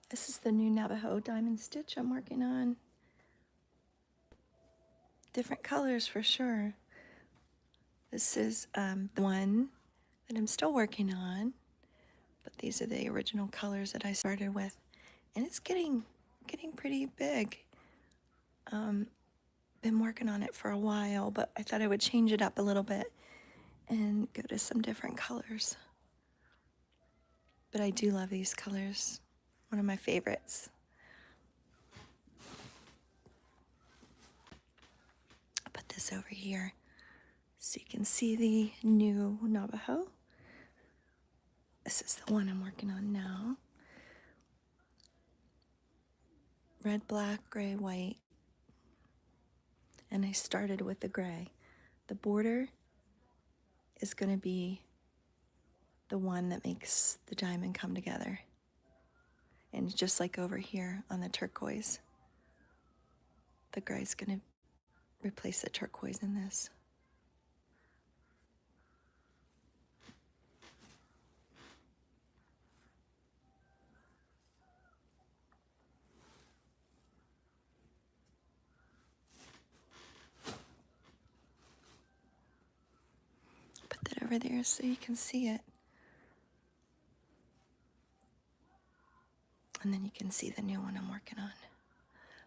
This is the new Navajo diamond stitch I'm working on. Different colors for sure. This is the one that I'm still working on, but these are the original colors that I started with, and it's getting pretty big. Been working on it for a while, but I thought I would change it up a little bit and go to some different colors. But I do love these colors. One of my favorites. I'll put this over here so you can see the new Navajo. This is the one I'm working on now. Red, black, gray, white. And I started with the gray. The border is going to be the one that makes the diamond come together. And just like over here on the turquoise, the gray is going to replace the turquoise in this. Put that over there so you can see it. And then you can see the new one I'm working on.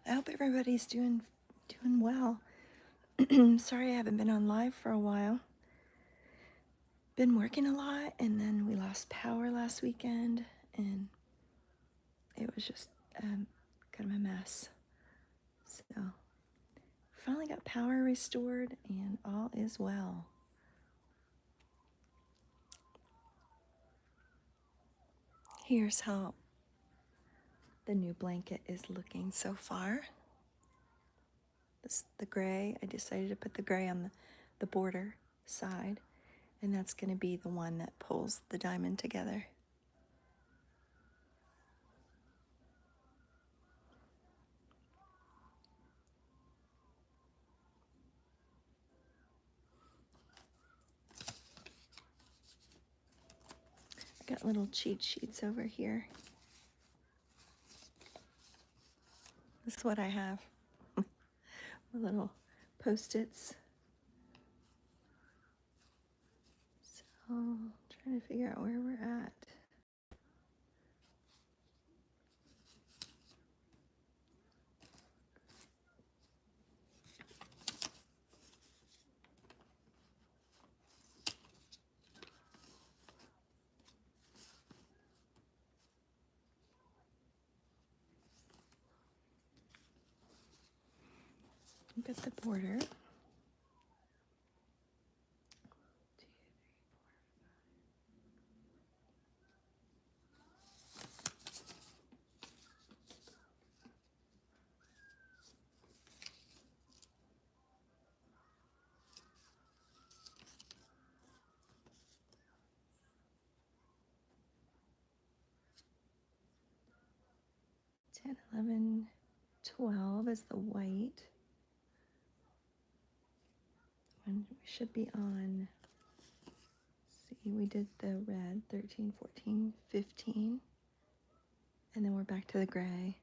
I hope everybody's doing well. Sorry I haven't been on live for a while. Been working a lot, and then we lost power last weekend, and it was just kind of a mess. So finally got power restored, and all is well. Here's how the new blanket is looking so far. This the gray. I decided to put the gray on the border side, and that's going to be the one that pulls the diamond together. I got little cheat sheets over here. This is what I have. Little post-its. So trying to figure out where we're at. Look at the border. 10, 11, 12 is the white. And we should be on, see, we did the red, 13, 14, 15. And then we're back to the gray.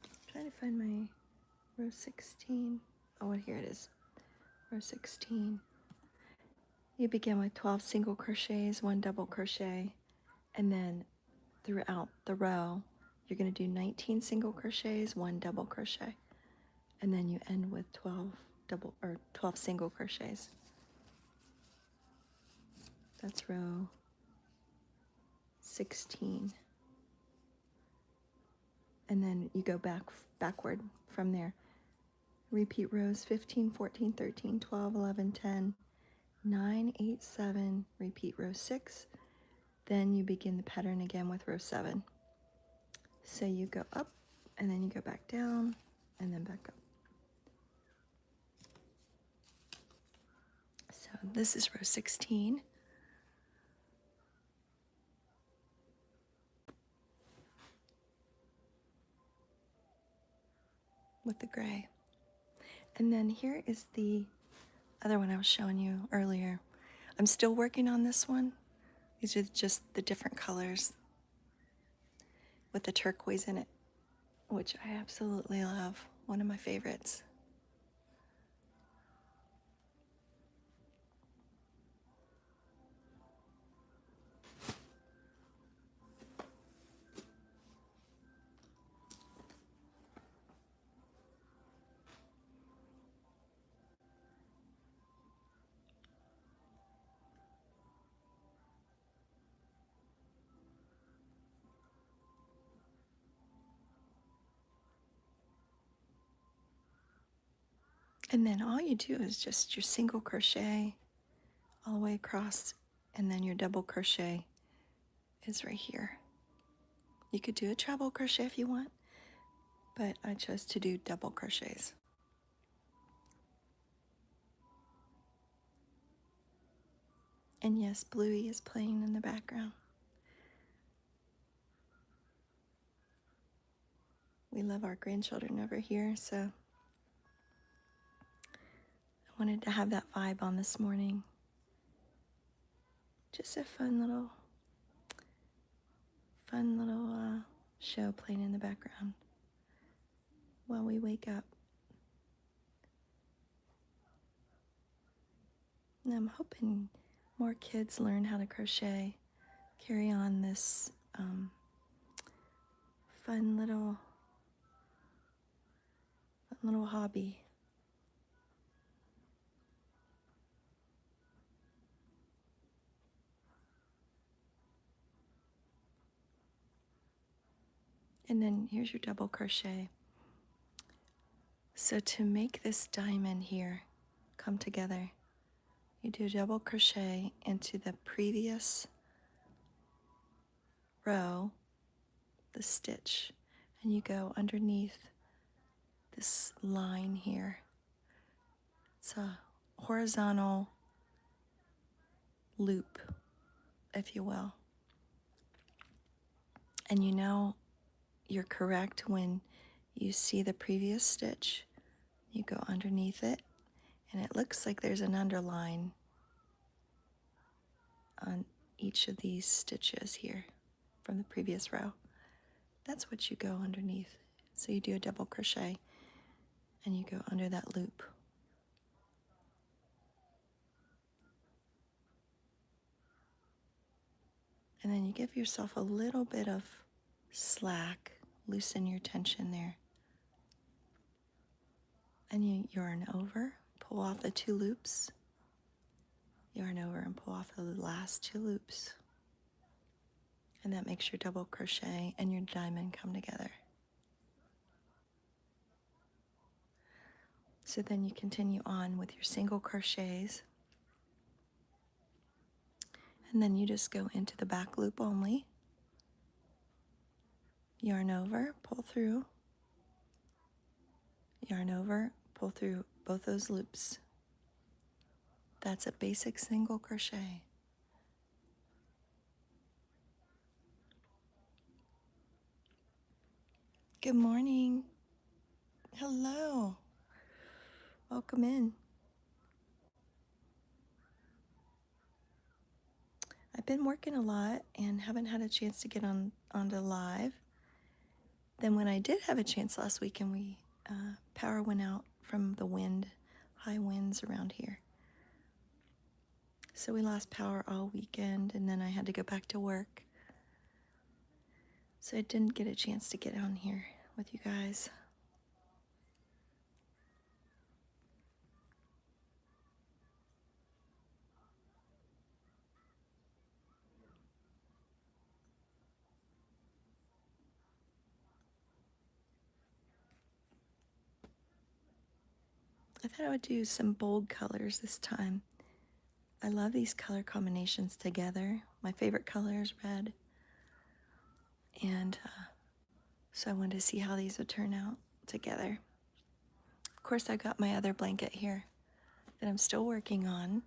I'm trying to find my row 16. Oh, here it is. Row 16. You begin with 12 single crochets, 1 double crochet, and then throughout the row, you're going to do 19 single crochets, 1 double crochet, and then you end with 12 single crochets. That's row 16. And then you go backward from there. Repeat rows 15, 14, 13, 12, 11, 10, 9, 8, 7, repeat row 6. Then you begin the pattern again with row 7. So you go up, and then you go back down, and then back up. So this is row 16. With the gray. And then here is the other one I was showing you earlier. I'm still working on this one. These are just the different colors with the turquoise in it, which I absolutely love. One of my favorites. And then all you do is just your single crochet all the way across, and then your double crochet is right here. You could do a treble crochet if you want, but I chose to do double crochets. And yes, Bluey is playing in the background. We love our grandchildren over here, so I wanted to have that vibe on this morning. Just a fun little show playing in the background while we wake up. And I'm hoping more kids learn how to crochet, carry on this fun little hobby. And then here's your double crochet. So to make this diamond here come together, you do a double crochet into the previous row, the stitch, and you go underneath this line here. It's a horizontal loop, if you will. And you know you're correct when you see the previous stitch. You go underneath it, and it looks like there's an underline on each of these stitches here from the previous row. That's what you go underneath. So you do a double crochet and you go under that loop. And then you give yourself a little bit of slack, loosen your tension there. And you yarn over, pull off the 2 loops, yarn over and pull off the last 2 loops. And that makes your double crochet and your diamond come together. So then you continue on with your single crochets. And then you just go into the back loop only. Yarn over, pull through. Yarn over, pull through both those loops. That's a basic single crochet. Good morning. Hello. Welcome in. I've been working a lot and haven't had a chance to get onto live. Then when I did have a chance last weekend, power went out from the wind, high winds around here. So we lost power all weekend, and then I had to go back to work. So I didn't get a chance to get on here with you guys. I thought I would do some bold colors this time. I love these color combinations together. My favorite color is red. And so I wanted to see how these would turn out together. Of course, I got my other blanket here that I'm still working on.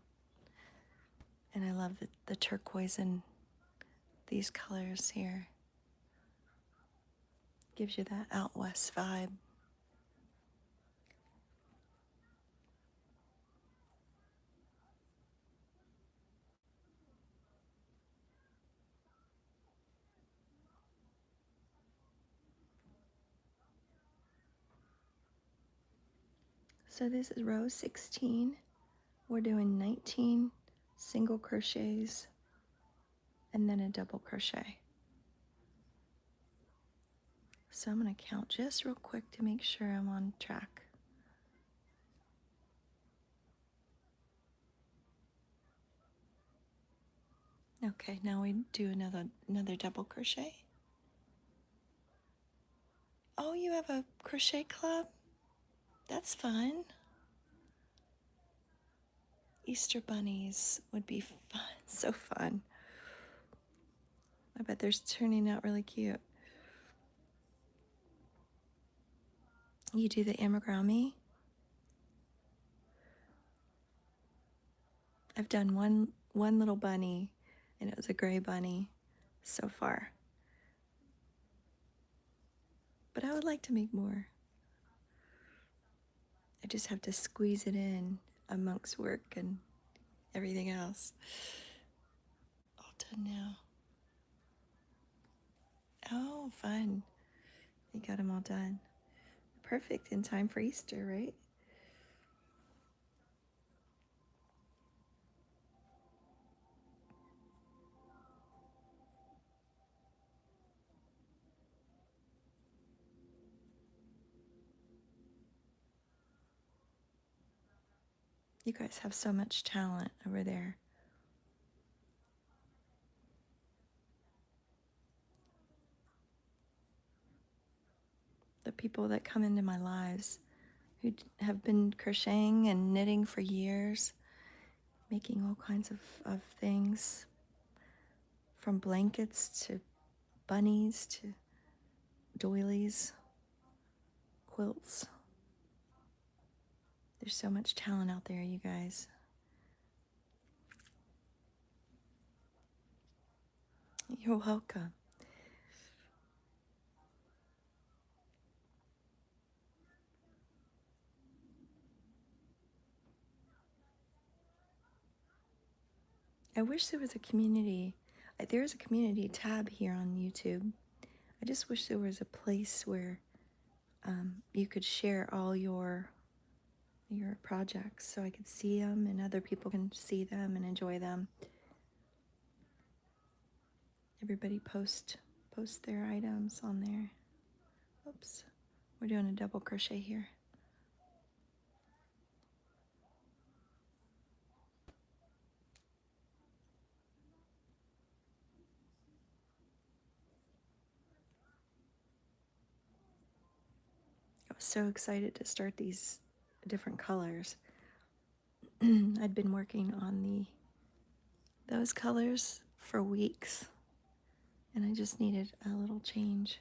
And I love the turquoise and these colors here. Gives you that out west vibe. So this is row 16. We're doing 19 single crochets and then a double crochet. So I'm going to count just real quick to make sure I'm on track. Okay, now we do another double crochet. Oh, you have a crochet club? That's fun. Easter bunnies would be fun, so fun. I bet they're turning out really cute. You do the amigurumi. I've done one little bunny, and it was a gray bunny so far. But I would like to make more. I just have to squeeze it in amongst work and everything else. All done now. Oh, fun. You got them all done. Perfect in time for Easter, right? You guys have so much talent over there. The people that come into my lives who have been crocheting and knitting for years, making all kinds of things, from blankets to bunnies to doilies, quilts. There's so much talent out there, you guys. You're welcome. I wish there was a community. There's a community tab here on YouTube. I just wish there was a place where you could share all your projects so I could see them and other people can see them and enjoy them. Everybody post their items on there. Oops, we're doing a double crochet here. I was so excited to start these different colors. I'd been working on those colors for weeks, and I just needed a little change.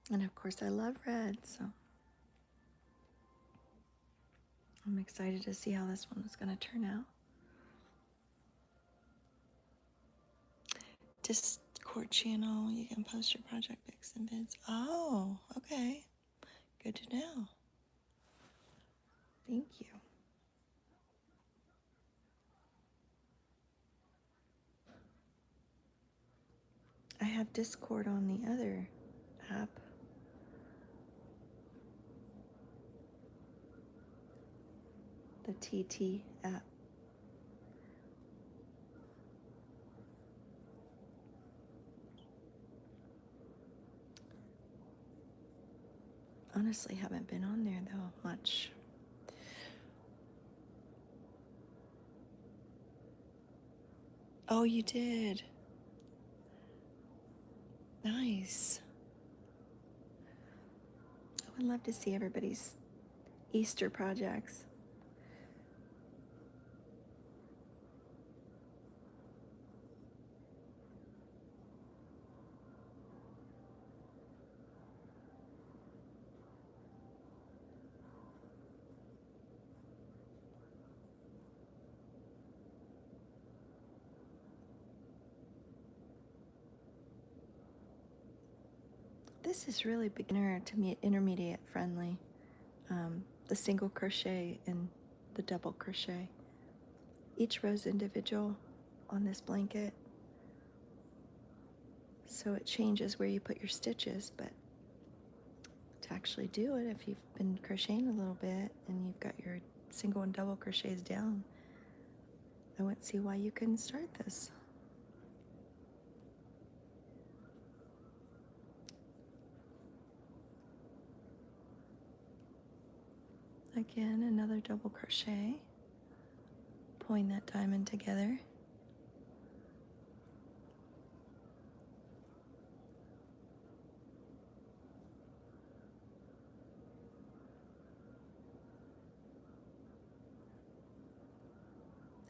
And of course, I love red, so I'm excited to see how this one is going to turn out. Discord channel, you can post your project pics and vids. Oh, okay. Good to know. Thank you. I have Discord on the other app. The TT app. Honestly, haven't been on there though much. Oh, you did. Nice. I would love to see everybody's Easter projects. This is really beginner to intermediate friendly. The single crochet and the double crochet. Each row is individual on this blanket, so it changes where you put your stitches, but to actually do it if you've been crocheting a little bit and you've got your single and double crochets down. I wouldn't see why you couldn't start this. Again, another double crochet, pulling that diamond together.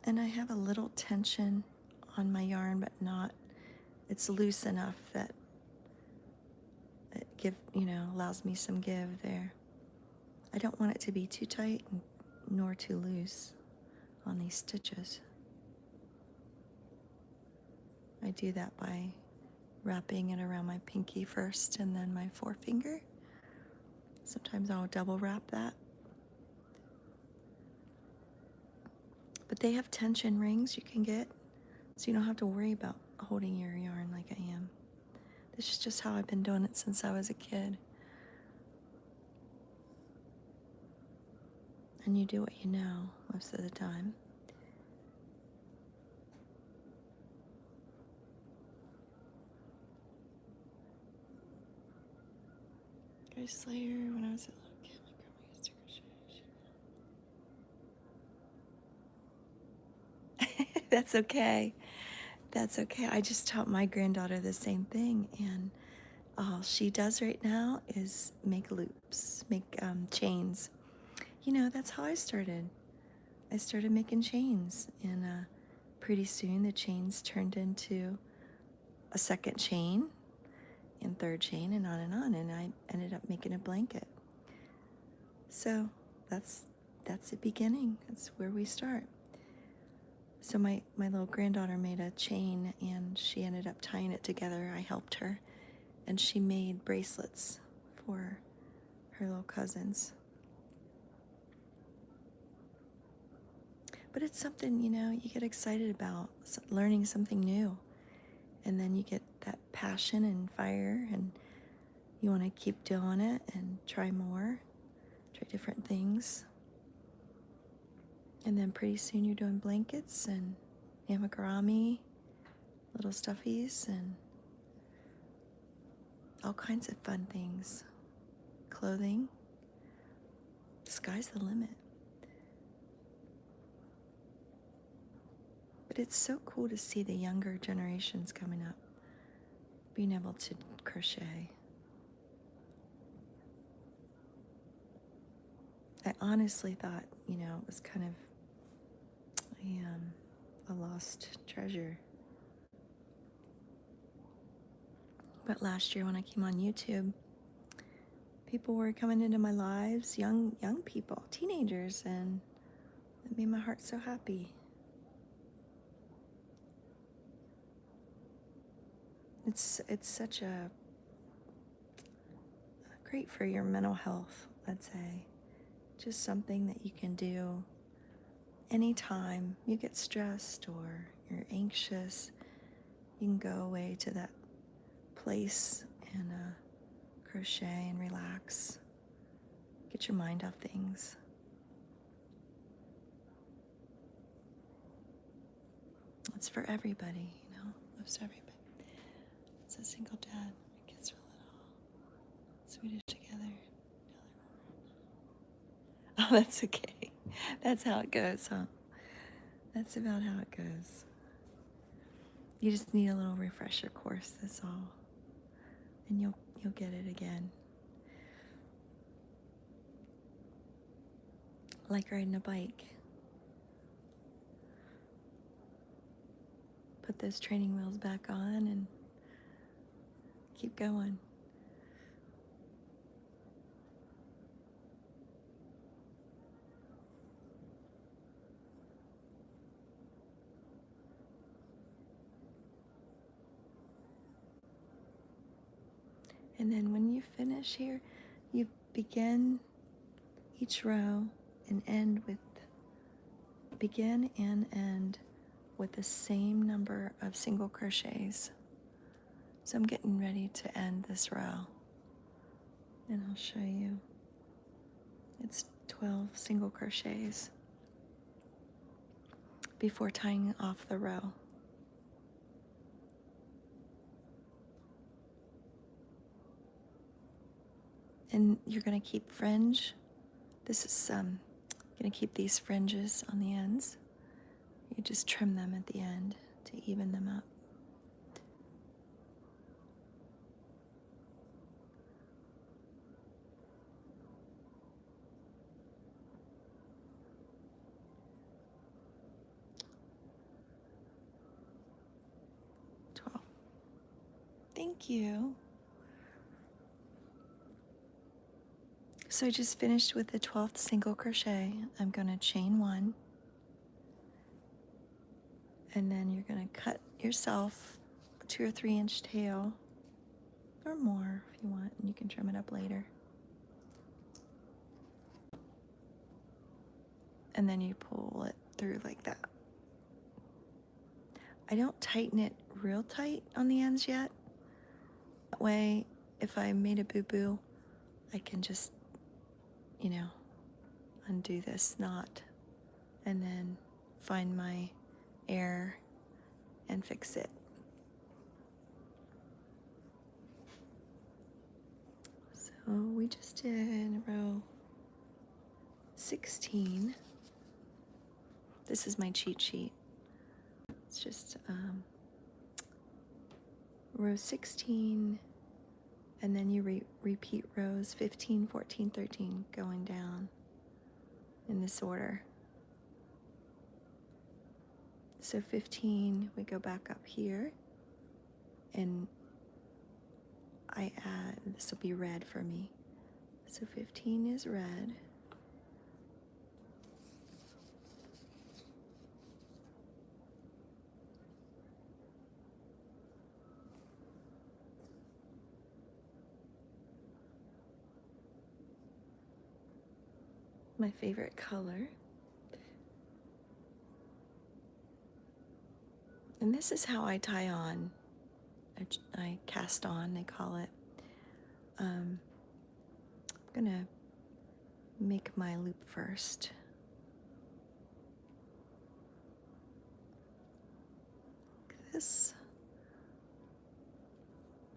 And I have a little tension on my yarn, but not, it's loose enough that it allows me some give there. I don't want it to be too tight nor too loose on these stitches. I do that by wrapping it around my pinky first and then my forefinger. Sometimes I'll double wrap that. But they have tension rings you can get, so you don't have to worry about holding your yarn like I am. This is just how I've been doing it since I was a kid. And you do what you know most of the time. Grace Slayer, when I was a little kid, my grandma used to crochet. That's okay. That's okay. I just taught my granddaughter the same thing, and all she does right now is make loops, make chains. That's how I started. I started making chains, and pretty soon the chains turned into a second chain and third chain and on, and I ended up making a blanket. So that's the beginning. That's where we start. So my little granddaughter made a chain, and she ended up tying it together. I helped her, and she made bracelets for her little cousins. But it's something, you get excited about, learning something new. And then you get that passion and fire, and you want to keep doing it and try more, try different things. And then pretty soon you're doing blankets and amigurumi, little stuffies, and all kinds of fun things. Clothing. The sky's the limit. But it's so cool to see the younger generations coming up, being able to crochet. I honestly thought, it was kind of a lost treasure. But last year when I came on YouTube, people were coming into my lives, young people, teenagers, and it made my heart so happy. It's such a great for your mental health, I'd say. Just something that you can do anytime you get stressed or you're anxious. You can go away to that place and crochet and relax. Get your mind off things. It's for everybody, It's for everybody. It's a single dad. My kids were little. Swedish together. Oh, that's okay. That's how it goes, huh? That's about how it goes. You just need a little refresher course, that's all. And you'll get it again. Like riding a bike. Put those training wheels back on and keep going. And then when you finish here, you begin each row and end with the same number of single crochets. So I'm getting ready to end this row. and I'll show you. It's 12 single crochets before tying off the row. And you're going to keep fringe. This is going to keep these fringes on the ends. You just trim them at the end to even them up. Thank you. So I just finished with the 12th single crochet. I'm going to chain one, and then you're going to cut yourself a 2 or 3 inch tail, or more if you want, and you can trim it up later. And then you pull it through like that. I don't tighten it real tight on the ends yet. That way, if I made a boo-boo, I can just, you know, undo this knot and then find my error and fix it. So we just did row 16. This is my cheat sheet. It's just row 16, and then you repeat rows 15, 14, 13, going down in this order. So 15, we go back up here, and I add, this will be red for me. So 15 is red. My favorite color. And this is how I tie on. I cast on, they call it. I'm gonna make my loop first. Like this.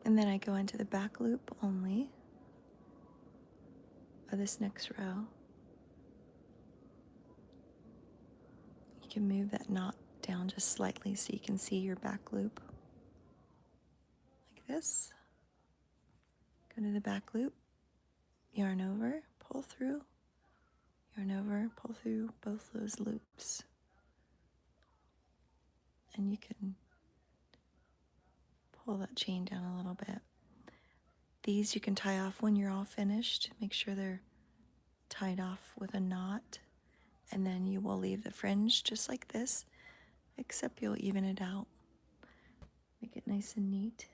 And then I go into the back loop only of this next row. You can move that knot down just slightly so you can see your back loop. Like this. Go to the back loop, yarn over, pull through, yarn over, pull through both those loops. And you can pull that chain down a little bit. These you can tie off when you're all finished. Make sure they're tied off with a knot. And then you will leave the fringe just like this, except you'll even it out. Make it nice and neat.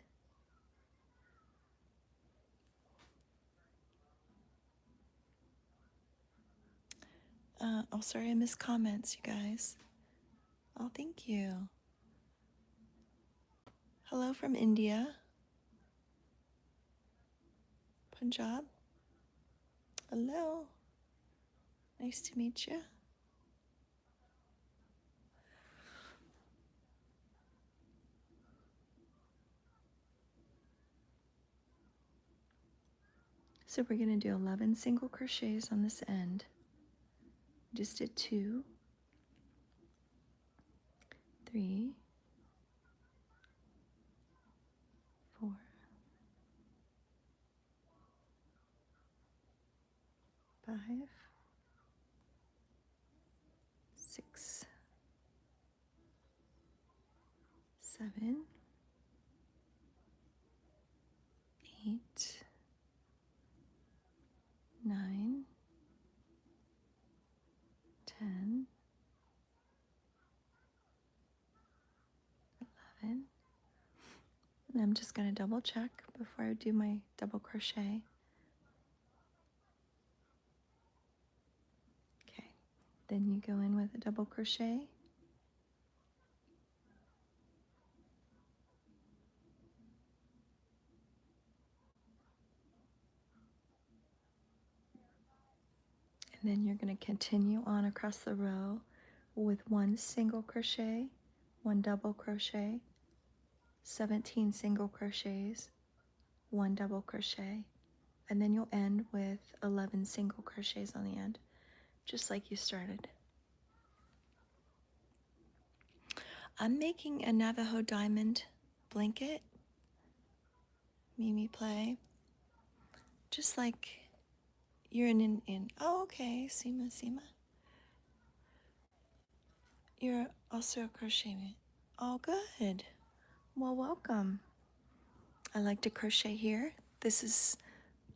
Oh, sorry, I missed comments, you guys. Oh, thank you. Hello from India. Punjab. Hello. Nice to meet you. So we're going to do 11 single crochets on this end. Just did 2, 3, 4, 5, 6, 7, 8, 9, 10, 11. And I'm just going to double check before I do my double crochet. Okay, then you go in with a double crochet. And then you're going to continue on across the row with 1 single crochet, 1 double crochet, 17 single crochets, 1 double crochet, and then you'll end with 11 single crochets on the end, just like you started. I'm making a Navajo diamond blanket, Mimi Play, just like you're oh, okay, Seema. You're also crocheting. Oh, good. Well, welcome. I like to crochet here. This is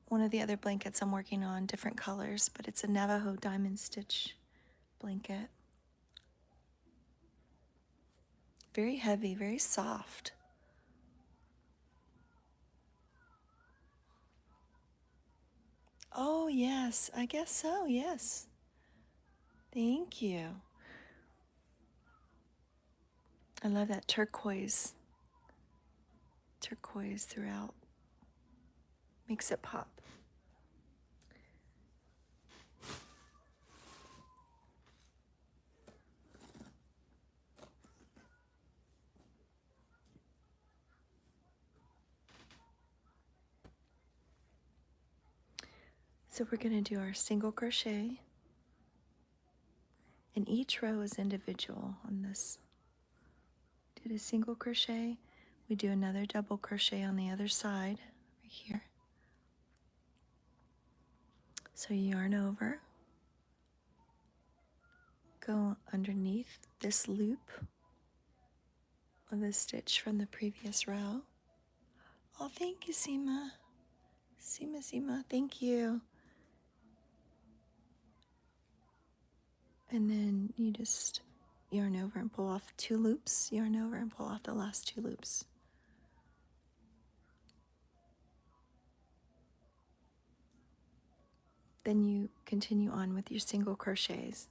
one of the other blankets I'm working on, different colors, but it's a Navajo diamond stitch blanket. Very heavy, very soft. Oh, yes, I guess so, yes. Thank you. I love that turquoise throughout. Makes it pop. So we're going to do our single crochet, and each row is individual on this. Did a single crochet, we do another double crochet on the other side, right here. So yarn over, go underneath this loop of the stitch from the previous row. Oh, thank you, Seema. Seema, thank you. And then you just yarn over and pull off 2 loops, yarn over and pull off the last 2 loops. Then you continue on with your single crochets.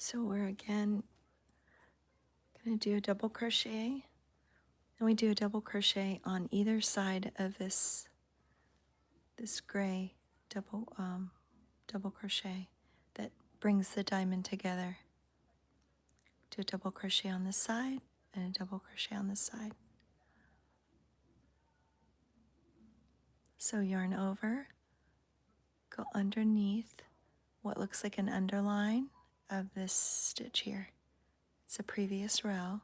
So we're again going to do a double crochet, and we do a double crochet on either side of this gray double crochet that brings the diamond together. Do a double crochet on this side and a double crochet on this side. So yarn over, go underneath what looks like an underline of this stitch here. It's a previous row.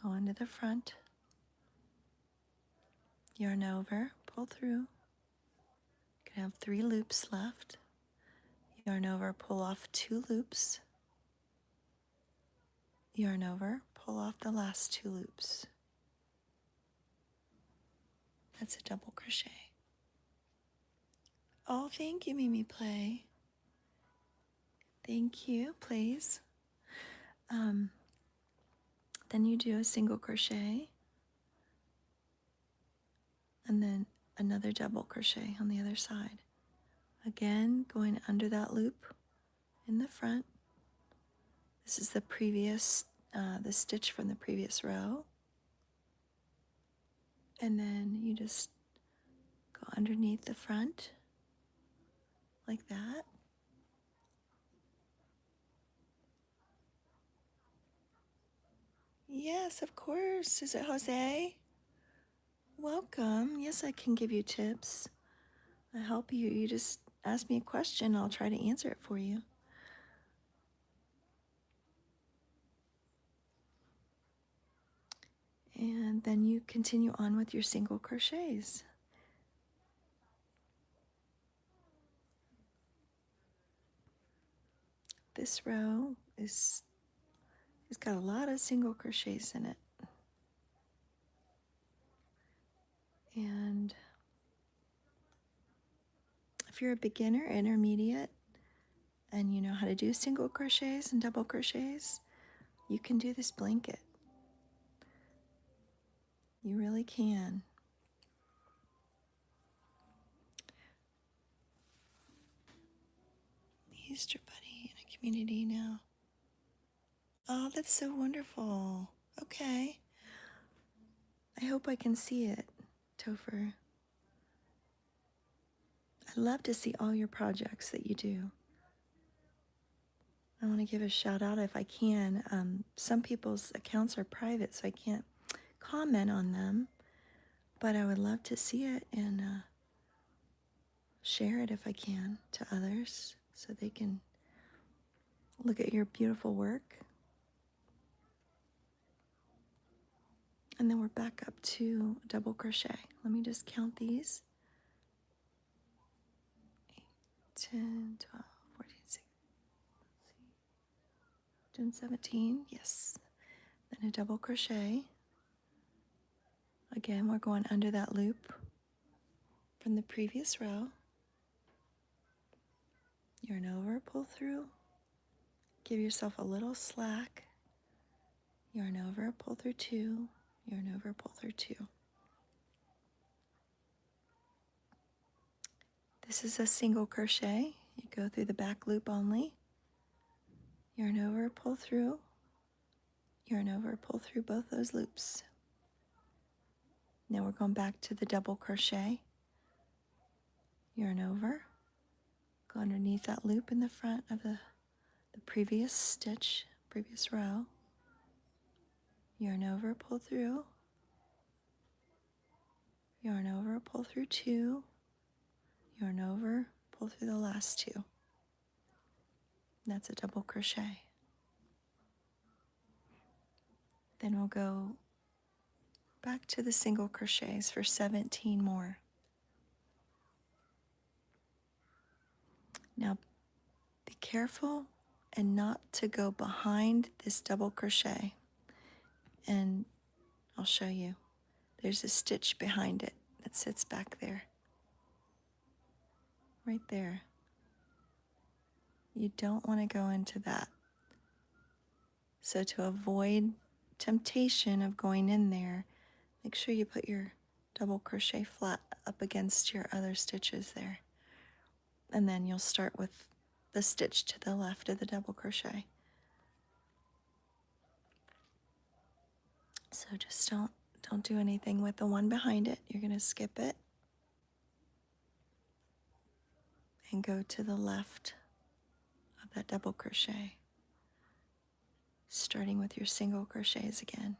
Go into the front, yarn over, pull through. You can have 3 loops left. Yarn over, pull off 2 loops. Yarn over, pull off the last 2 loops. That's a double crochet. Oh, thank you, Mimi Play. Thank you, please. Then you do a single crochet and then another double crochet on the other side. Again, going under that loop in the front. This is the previous, the stitch from the previous row. And then you just go underneath the front like that. Yes, of course. Is it Jose? Welcome. Yes, I can give you tips. I help you. You just ask me a question. I'll try to answer it for you. And then you continue on with your single crochets. This row is it's got a lot of single crochets in it. And if you're a beginner, intermediate, and you know how to do single crochets and double crochets, you can do this blanket. You really can. Easter Bunny in a community now. Oh, that's so wonderful. Okay. I hope I can see it, Topher. I love to see all your projects that you do. I want to give a shout out if I can. Some people's accounts are private, so I can't comment on them, but I would love to see it and share it if I can to others so they can look at your beautiful work. And then we're back up to double crochet. Let me just count these. 8, 10, 12, 14, 16, 17, yes. Then a double crochet. Again, we're going under that loop from the previous row. Yarn over, pull through. Give yourself a little slack. Yarn over, pull through 2. Yarn over, pull through 2. This is a single crochet. You go through the back loop only. Yarn over, pull through. Yarn over, pull through both those loops. Now we're going back to the double crochet. Yarn over, go underneath that loop in the front of the previous stitch, previous row. Yarn over, pull through. Yarn over, pull through 2. Yarn over, pull through the last 2. That's a double crochet. Then we'll go back to the single crochets for 17 more. Now be careful and not to go behind this double crochet, and I'll show you. There's a stitch behind it that sits back there, right there. You don't want to go into that. So to avoid temptation of going in there, make sure you put your double crochet flat up against your other stitches there. And then you'll start with the stitch to the left of the double crochet. So just don't do anything with the one behind it. You're going to skip it and go to the left of that double crochet, starting with your single crochets again.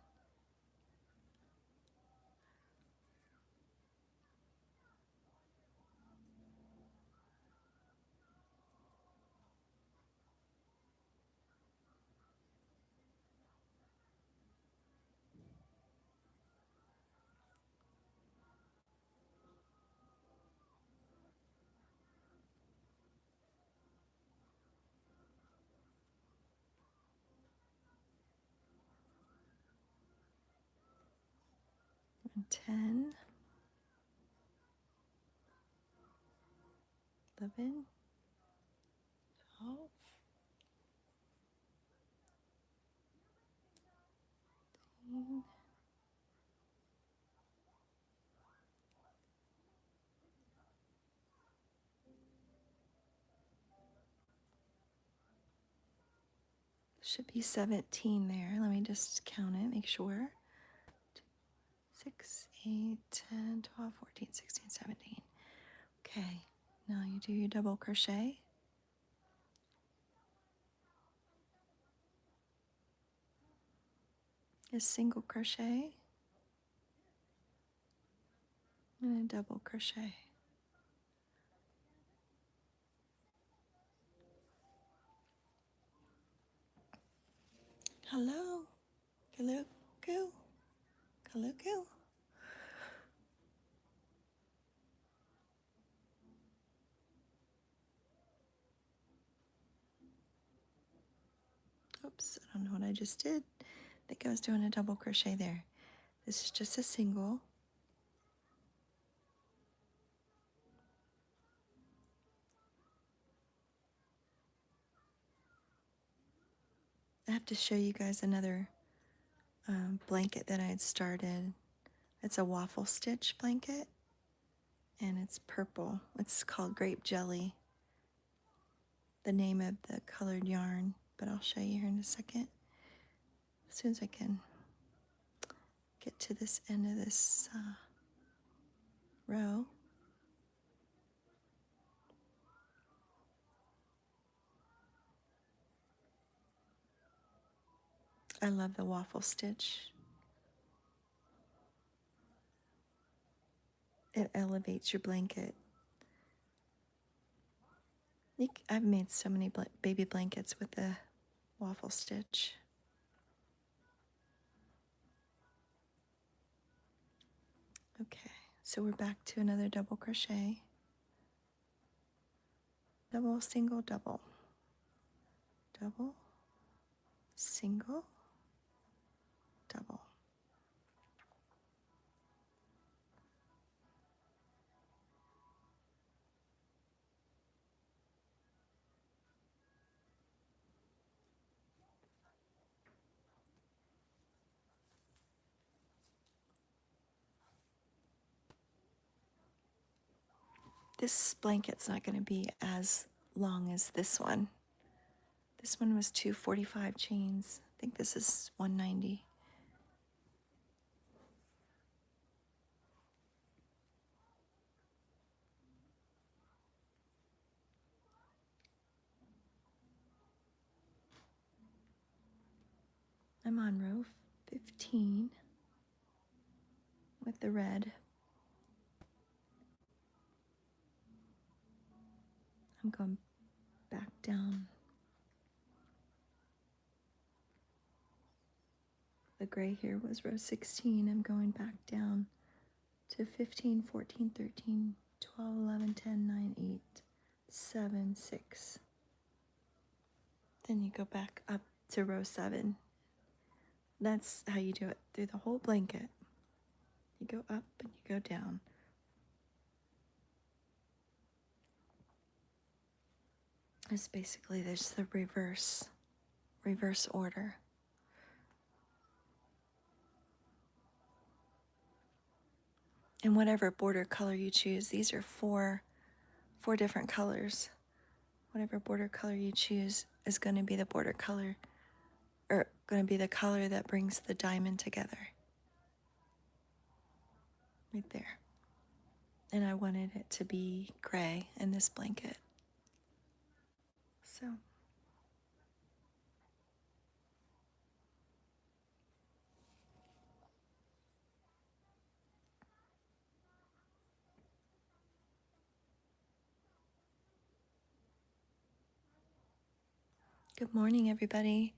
And 10, 11, 12, 13, should be 17 there. Let me just count it, make sure. 6, 8, 10, 12, 14, 16, 17. Okay, now you do your double crochet. a single crochet and a double crochet. Hello, Kaluku, Kaluku. Oops, I don't know what I just did. I think I was doing a double crochet there. This is just a single. I have to show you guys another blanket that I had started. It's a waffle stitch blanket, and it's purple. It's called Grape Jelly, the name of the colored yarn, but I'll show you here in a second. As soon as I can get to this end of this row. I love the waffle stitch. It elevates your blanket. I've made so many baby blankets with the waffle stitch. Okay, so we're back to another double crochet. Double, single, double. Double, single, double. This blanket's not going to be as long as this one. This one was 245 chains. I think this is 190. I'm on row 15 with the red. I'm going back down. The gray here was row 16. I'm going back down to 15, 14, 13, 12, 11, 10, 9, 8, 7, 6. Then you go back up to row 7. That's how you do it through the whole blanket. You go up and you go down. It's basically there's the reverse order. And whatever border color you choose, these are four different colors. Whatever border color you choose is going to be the border color, or going to be the color that brings the diamond together. Right there. And I wanted it to be gray in this blanket. So good morning, everybody.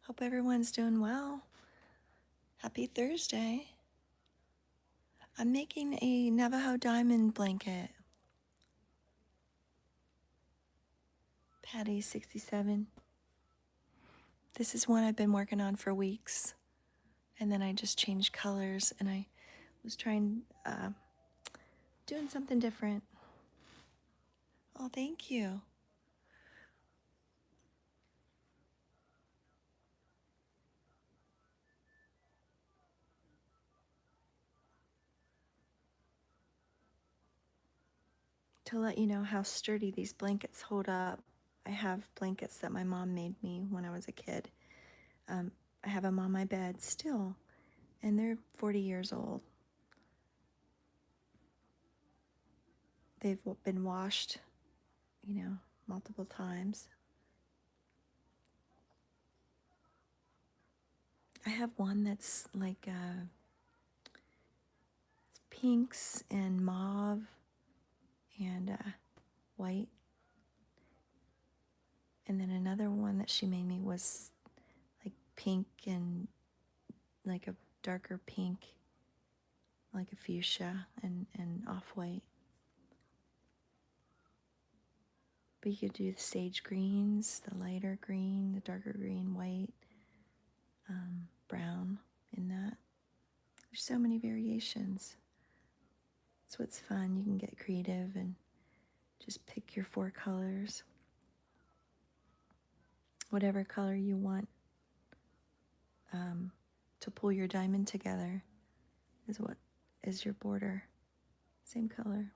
Hope everyone's doing well. Happy Thursday. I'm making a Navajo diamond blanket. Patty 67. This is one I've been working on for weeks. And then I just changed colors and I was trying, doing something different. Oh, thank you. To let you know how sturdy these blankets hold up, I have blankets that my mom made me when I was a kid. I have them on my bed still, and they're 40 years old. They've been washed, multiple times. I have one that's like it's pinks and mauve and white. And then another one that she made me was like pink and like a darker pink, like a fuchsia and off-white. But you could do the sage greens, the lighter green, the darker green, white, brown in that. There's so many variations. That's what's fun. You can get creative and just pick your 4 colors. Whatever color you want to pull your diamond together is what is your border. Same color.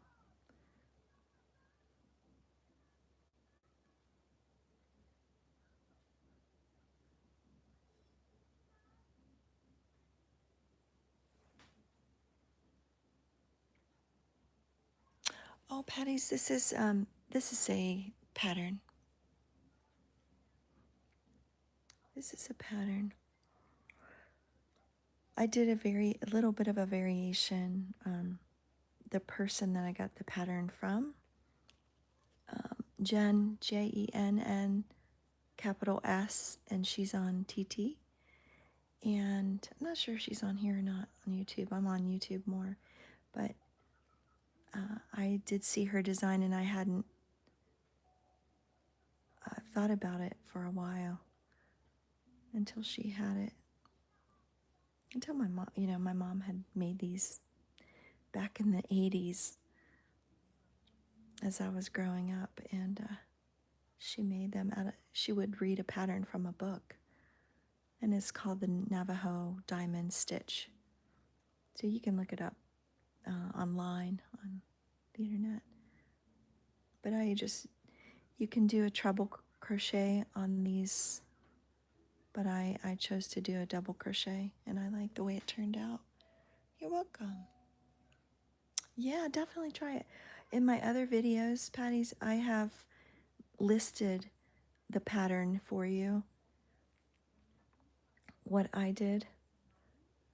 Oh, Patty's, this is a pattern. This is a pattern. I did a little bit of a variation. The person that I got the pattern from, Jen, Jenn, capital S, and she's on TT. And I'm not sure if she's on here or not on YouTube. I'm on YouTube more, but I did see her design, and I hadn't thought about it for a while until she had it. Until my mom, my mom had made these back in the 80s as I was growing up, and she made them she would read a pattern from a book, and it's called the Navajo Diamond Stitch. So you can look it up online on the internet. But you can do a treble crochet on these, but I chose to do a double crochet, and I like the way it turned out. You're welcome. Yeah, definitely try it. In my other videos, Patty's, I have listed the pattern for you, what I did.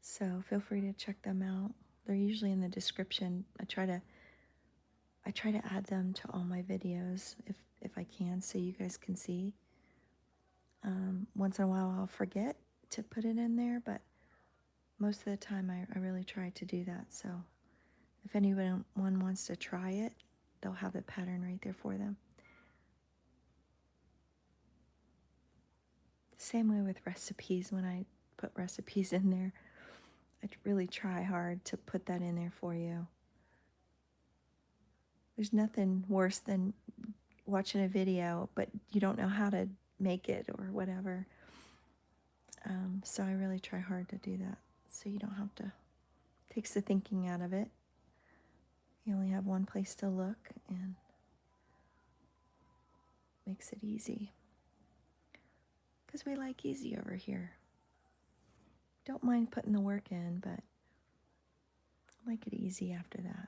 So feel free to check them out. They're usually in the description. I try to add them to all my videos if I can, so you guys can see. Once in a while I'll forget to put it in there, but most of the time I really try to do that. So if anyone wants to try it, they'll have the pattern right there for them. Same way with recipes. When I put recipes in there, I really try hard to put that in there for you. There's nothing worse than watching a video, but you don't know how to make it or whatever. So I really try hard to do that, so you don't have to. Takes the thinking out of it. You only have one place to look, and makes it easy. Because we like easy over here. Don't mind putting the work in, but I like it easy after that.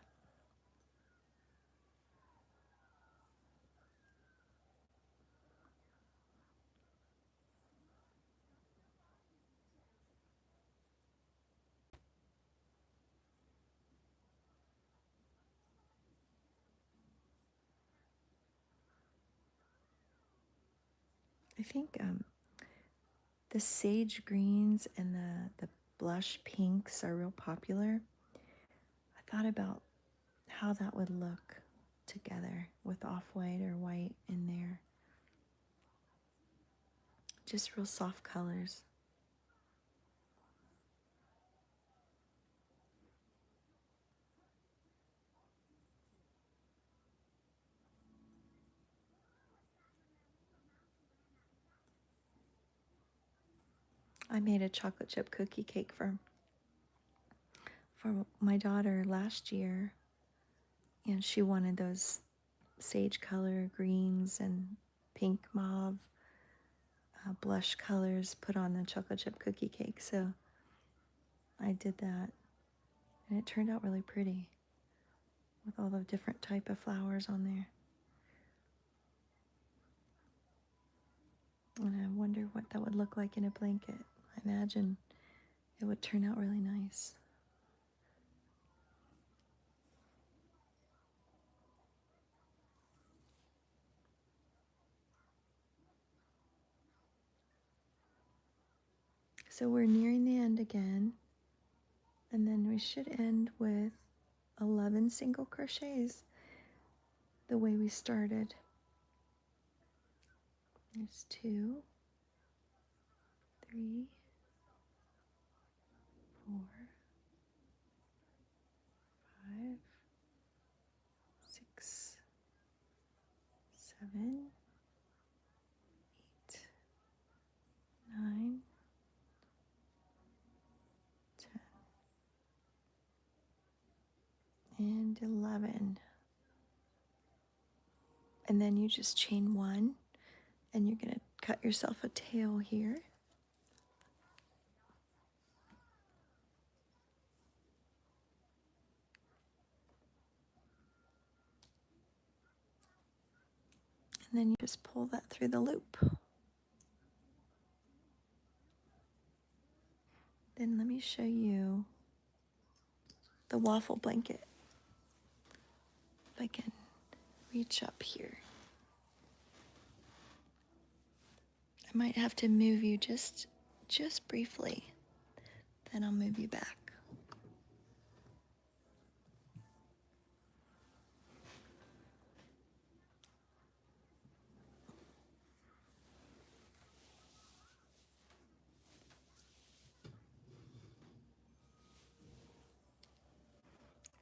I think the sage greens and the blush pinks are real popular. I thought about how that would look together with off-white or white in there. Just real soft colors. I made a chocolate chip cookie cake for my daughter last year, and she wanted those sage color greens and pink mauve blush colors put on the chocolate chip cookie cake. So I did that, and it turned out really pretty with all the different type of flowers on there. And I wonder what that would look like in a blanket. I imagine it would turn out really nice. So we're nearing the end again, and then we should end with 11 single crochets the way we started. There's 2, 3, 4, 5, 6, 7, 8, 9, 10, and 11. And then you just chain 1, and you're going to cut yourself a tail here. And then you just pull that through the loop. Then let me show you the waffle blanket. If I can reach up here. I might have to move you just briefly. Then I'll move you back.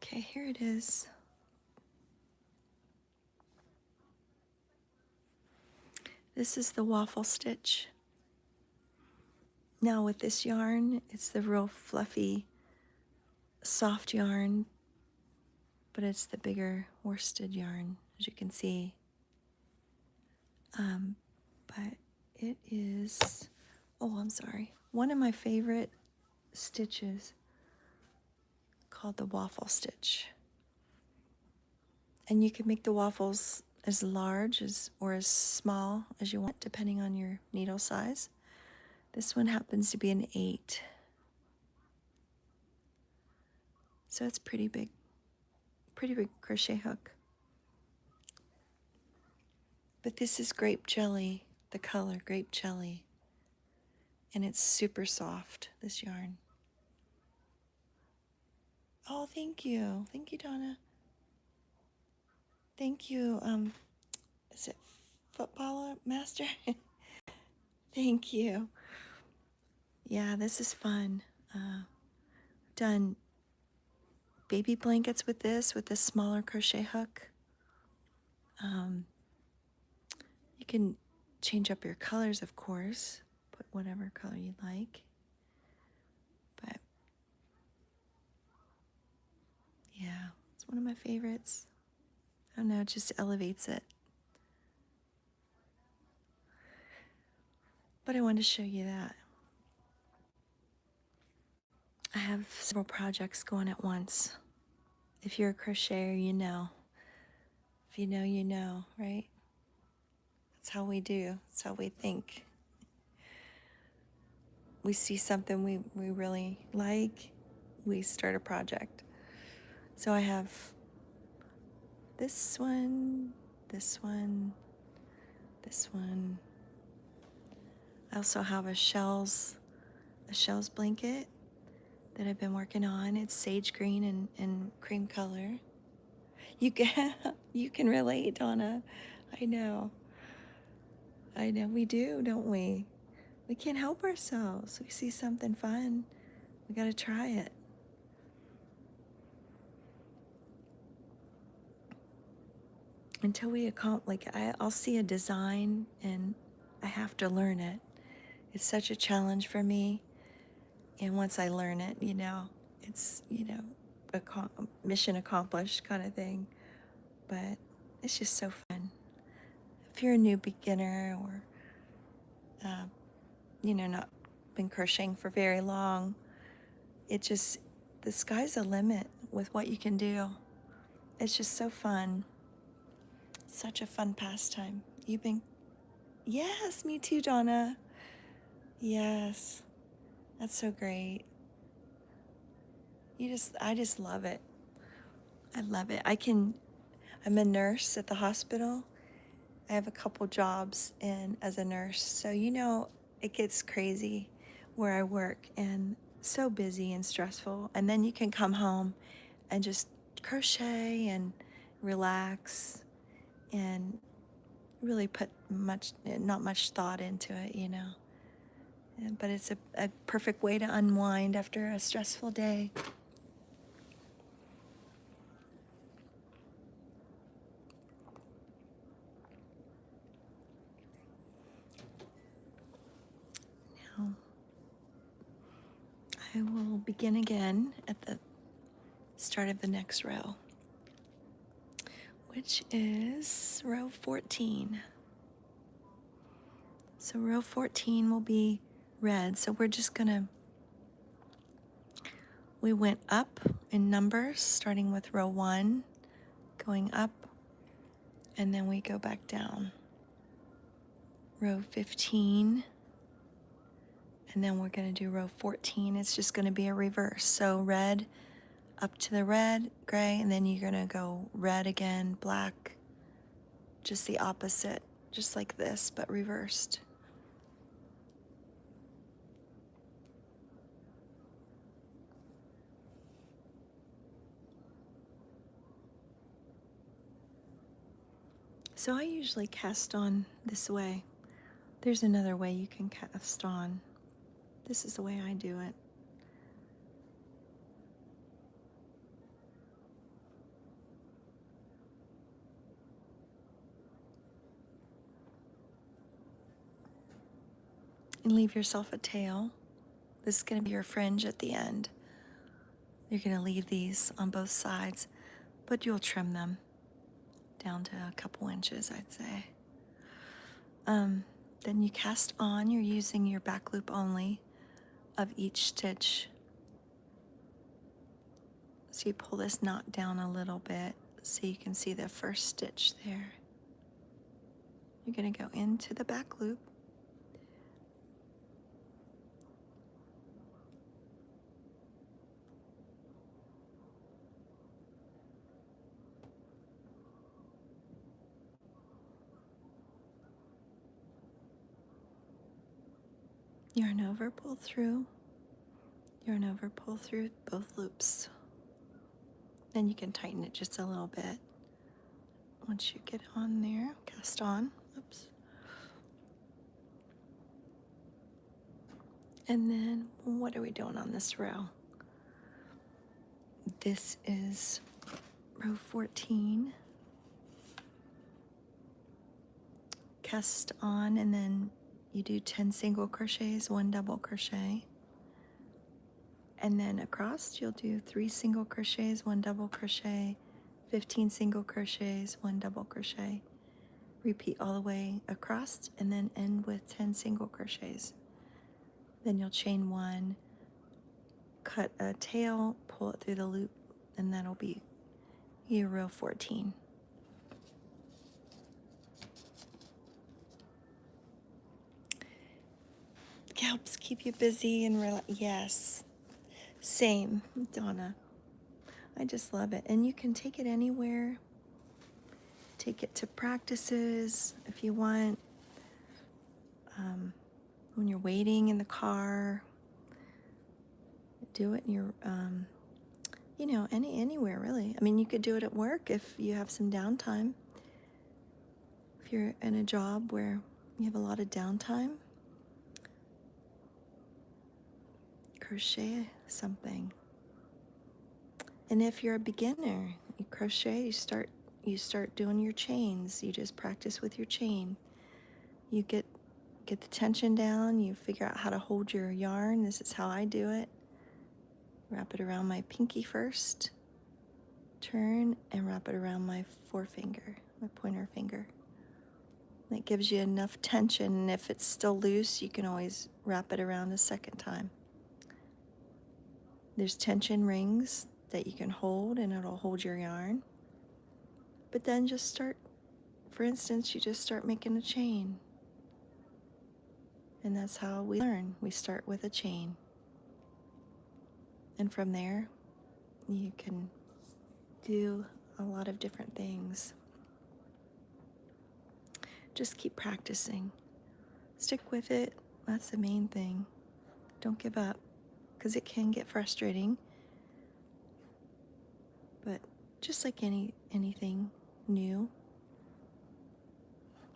Okay, here it is. This is the waffle stitch. Now with this yarn, it's the real fluffy, soft yarn, but it's the bigger worsted yarn, as you can see. But it is, oh, I'm sorry, one of my favorite stitches called the waffle stitch. And you can make the waffles as large as or as small as you want, depending on your needle size. This one happens to be an 8. So it's pretty big crochet hook. But this is grape jelly, the color grape jelly. And it's super soft, this yarn. Oh, thank you. Thank you, Donna. Thank you. Is it Footballer Master? Thank you. Yeah, this is fun. Done baby blankets with this smaller crochet hook. You can change up your colors, of course. Put whatever color you like. But yeah, it's one of my favorites. I don't know, it just elevates it. But I wanted to show you that. I have several projects going at once. If you're a crocheter, you know. If you know, you know, right? That's how we do. That's how we think. We see something we really like, we start a project. So I have this one, this one, this one. I also have a shells blanket that I've been working on. It's sage green and cream color. You can relate, Donna. I know, we do, don't we? We can't help ourselves. We see something fun, we gotta try it. Until we I'll see a design and I have to learn it. It's such a challenge for me. And once I learn it, it's, a mission accomplished kind of thing. But it's just so fun. If you're a new beginner or, not been crocheting for very long, the sky's the limit with what you can do. It's just so fun. Such a fun pastime. Yes, me too, Donna. Yes, that's so great. I just love it. I love it. I'm a nurse at the hospital. I have a couple jobs in as a nurse. So, it gets crazy where I work and so busy and stressful. And then you can come home and just crochet and relax and really put not much thought into it. But it's a perfect way to unwind after a stressful day. Now, I will begin again at the start of the next row, which is row 14. So row 14 will be red. So we went up in numbers, starting with row 1, going up, and then we go back down. Row 15, and then we're going to do row 14. It's just going to be a reverse. So red, up to the red, gray, and then you're going to go red again, black, just the opposite, just like this, but reversed. So I usually cast on this way. There's another way you can cast on. This is the way I do it. And leave yourself a tail. This is going to be your fringe at the end. You're going to leave these on both sides, but you'll trim them down to a couple inches, I'd say. Then you cast on. You're using your back loop only of each stitch. So you pull this knot down a little bit so you can see the first stitch there. You're going to go into the back loop. Yarn over, pull through. Yarn over, pull through both loops. Then you can tighten it just a little bit. Once you get on there, cast on. Oops. And then what are we doing on this row? This is row 14. Cast on, and then you do 10 single crochets, 1 double crochet. And then across you'll do 3 single crochets, 1 double crochet, 15 single crochets, 1 double crochet. Repeat all the way across and then end with 10 single crochets. Then you'll chain 1, cut a tail, pull it through the loop, and that'll be your row 14. Helps keep you busy and yes, same, Donna. I just love it. And you can take it anywhere. Take it to practices if you want. When you're waiting in the car, do it in your, anywhere really. I mean, you could do it at work if you have some downtime. If you're in a job where you have a lot of downtime, crochet something. And if you're a beginner, you crochet, you start doing your chains. You just practice with your chain. You get the tension down, you figure out how to hold your yarn. This is how I do it. Wrap it around my pinky first, turn, and wrap it around my forefinger, my pointer finger. That gives you enough tension, and if it's still loose, you can always wrap it around a second time. There's tension rings that you can hold, and it'll hold your yarn. But then just start, for instance, you just start making a chain. And that's how we learn. We start with a chain. And from there, You can do a lot of different things. Just keep practicing. Stick with it. That's the main thing. Don't give up, because it can get frustrating. But just like anything new,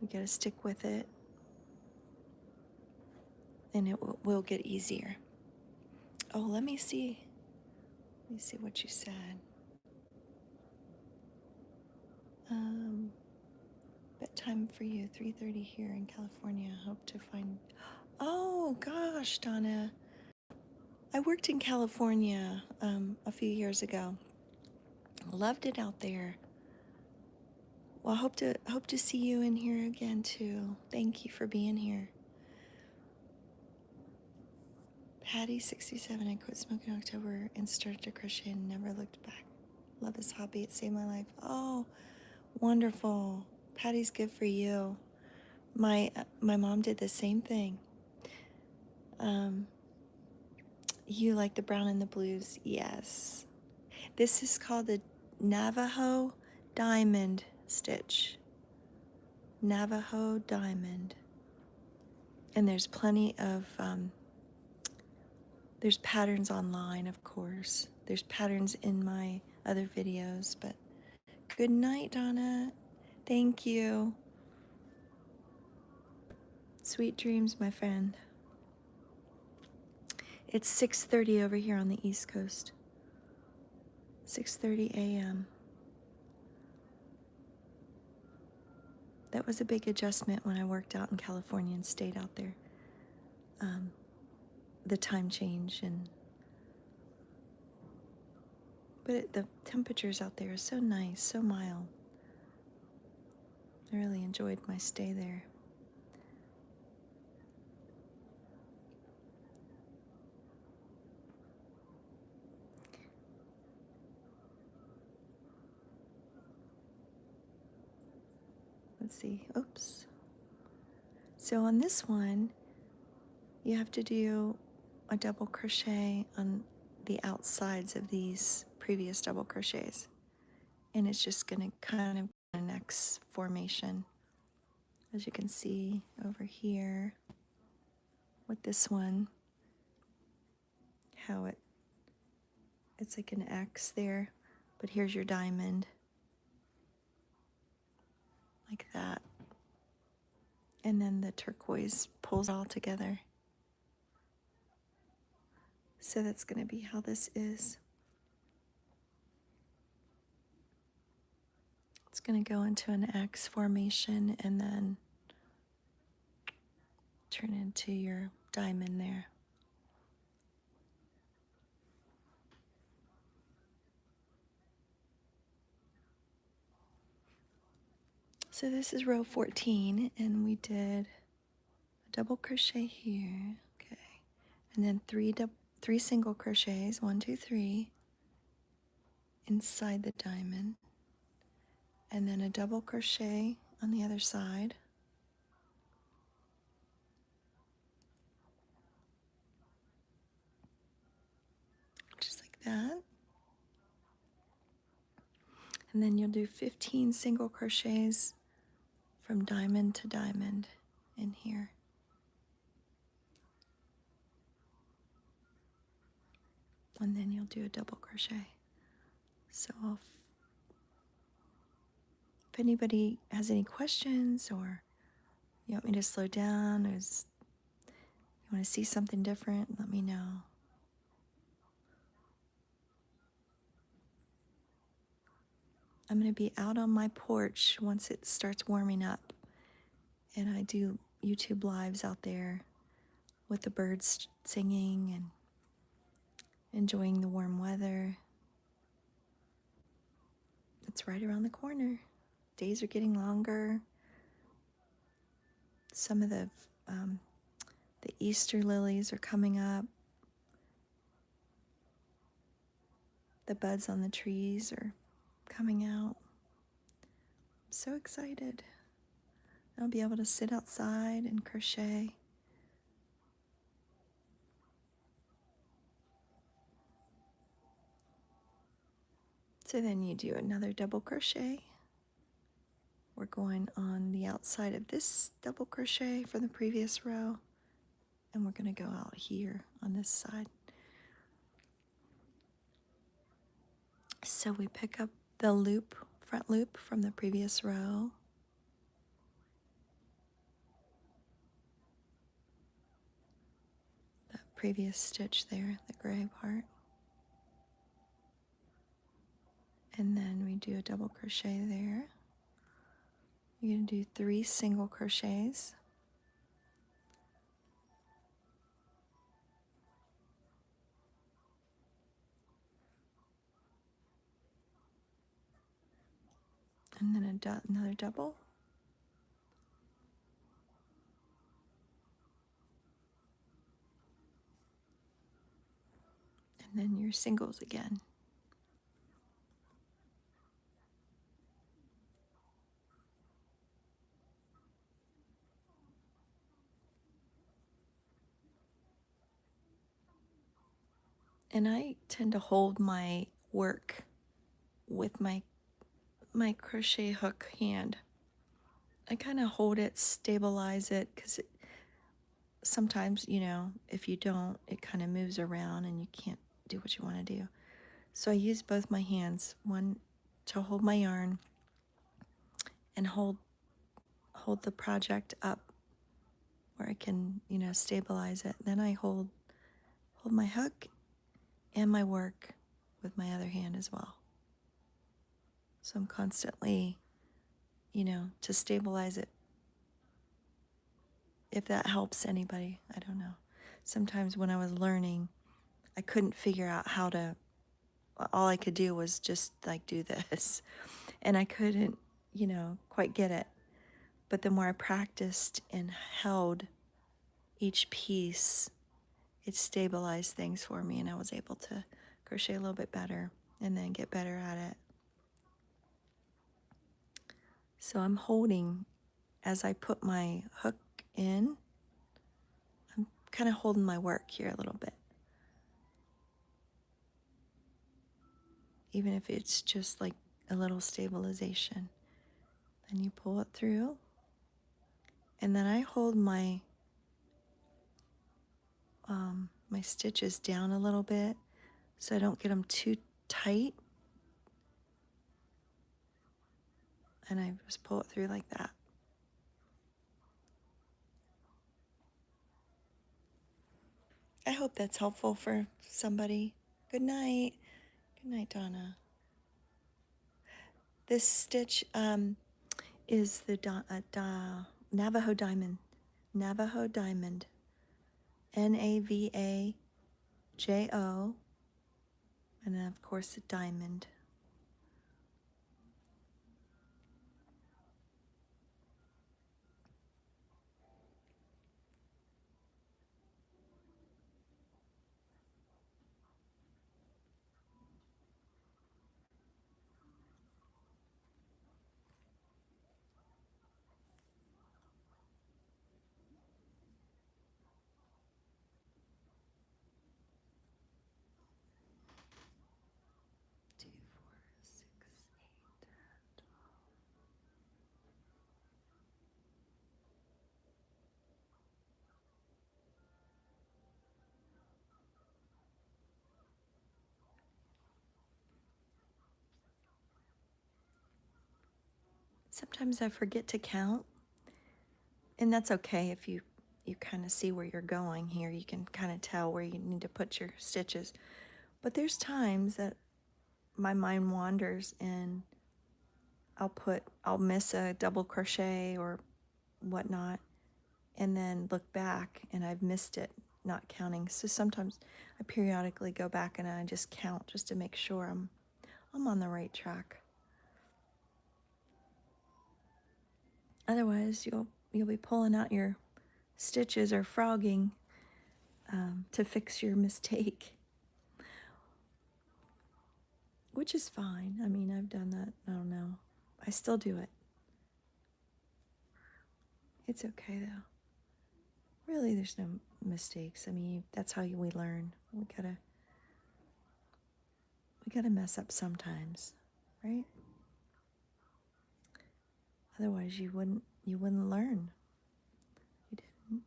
you gotta stick with it, and it will get easier. Oh, let me see. Let me see what you said. Bedtime for you, 3:30 here in California. Hope to find. Oh gosh, Donna. I worked in California a few years ago. Loved it out there. Well, hope to see you in here again too. Thank you for being here. Patty 67. I quit smoking in October and started to crochet and never looked back. Love this hobby. It saved my life. Oh, wonderful. Patty's good for you. My mom did the same thing. You like the brown and the blues? Yes. This is called the Navajo diamond stitch. Navajo diamond. And there's plenty of there's patterns online, of course. There's patterns in my other videos, but good night, Donna. Thank you. Sweet dreams, my friend. It's 6:30 over here on the East Coast. 6:30 a.m. That was a big adjustment when I worked out in California and stayed out there. The time change but the temperatures out there are so nice, so mild. I really enjoyed my stay there. Let's see, oops. So on this one, you have to do a double crochet on the outsides of these previous double crochets. And it's just gonna kind of an X formation. As you can see over here with this one, how it's like an X there, but here's your diamond, like that. And then the turquoise pulls all together. So that's gonna be how this is. It's going to go into an X formation and then turn into your diamond there. So this is row 14, and we did a double crochet here, okay, and then three single crochets, 1, 2, 3, inside the diamond, and then a double crochet on the other side. Just like that. And then you'll do 15 single crochets from diamond to diamond in here. And then you'll do a double crochet. So if anybody has any questions, or you want me to slow down, or you want to see something different, let me know. I'm going to be out on my porch once it starts warming up, and I do YouTube lives out there with the birds singing and enjoying the warm weather. It's right around the corner. Days are getting longer. Some of the Easter lilies are coming up. The buds on the trees are coming out. I'm so excited. I'll be able to sit outside and crochet. So then you do another double crochet. We're going on the outside of this double crochet from the previous row, and we're going to go out here on this side. So we pick up the loop, front loop from the previous row. That previous stitch there, the gray part. And then we do a double crochet there. You're going to do 3 single crochets. And then another double. And then your singles again. And I tend to hold my work with my crochet hook hand. I kind of hold it, stabilize it, because sometimes, you know, if you don't, it kind of moves around and you can't do what you want to do. So I use both my hands, one to hold my yarn and hold the project up where I can, you know, stabilize it. Then I hold my hook and my work with my other hand as well. So I'm constantly, you know, to stabilize it. If that helps anybody, I don't know. Sometimes when I was learning, I couldn't figure out how to, all I could do was just like do this. And I couldn't, you know, quite get it. But the more I practiced and held each piece, it stabilized things for me, and I was able to crochet a little bit better and then get better at it. So I'm holding, as I put my hook in, I'm kind of holding my work here a little bit. Even if it's just like a little stabilization. Then you pull it through, and then I hold my my stitches down a little bit so I don't get them too tight, and I just pull it through like that. I hope that's helpful for somebody. Good night. Good night, Donna. This stitch is the Navajo diamond. Navajo diamond. Navajo. And then, of course, a diamond. Sometimes I forget to count, and that's okay if you kind of see where you're going here. You can kind of tell where you need to put your stitches. But there's times that my mind wanders and I'll miss a double crochet or whatnot, and then look back and I've missed it, not counting. So sometimes I periodically go back and I just count just to make sure I'm on the right track. Otherwise, you'll be pulling out your stitches or frogging to fix your mistake, which is fine. I mean, I've done that. I don't know. I still do it. It's okay though. Really, there's no mistakes. I mean, that's how we learn. We gotta mess up sometimes. right? Otherwise you wouldn't learn. You didn't.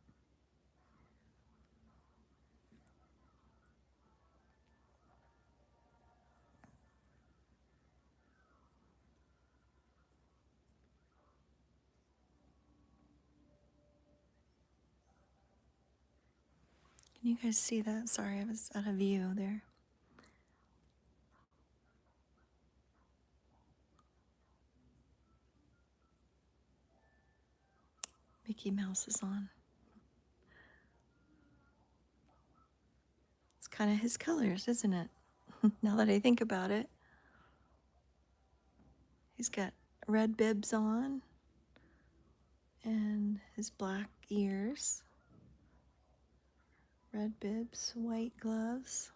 Can you guys see that? Sorry, I was out of view there. Mickey Mouse is on. It's kind of his colors, isn't it? Now that I think about it. He's got red bibs on and his black ears. Red bibs, white gloves.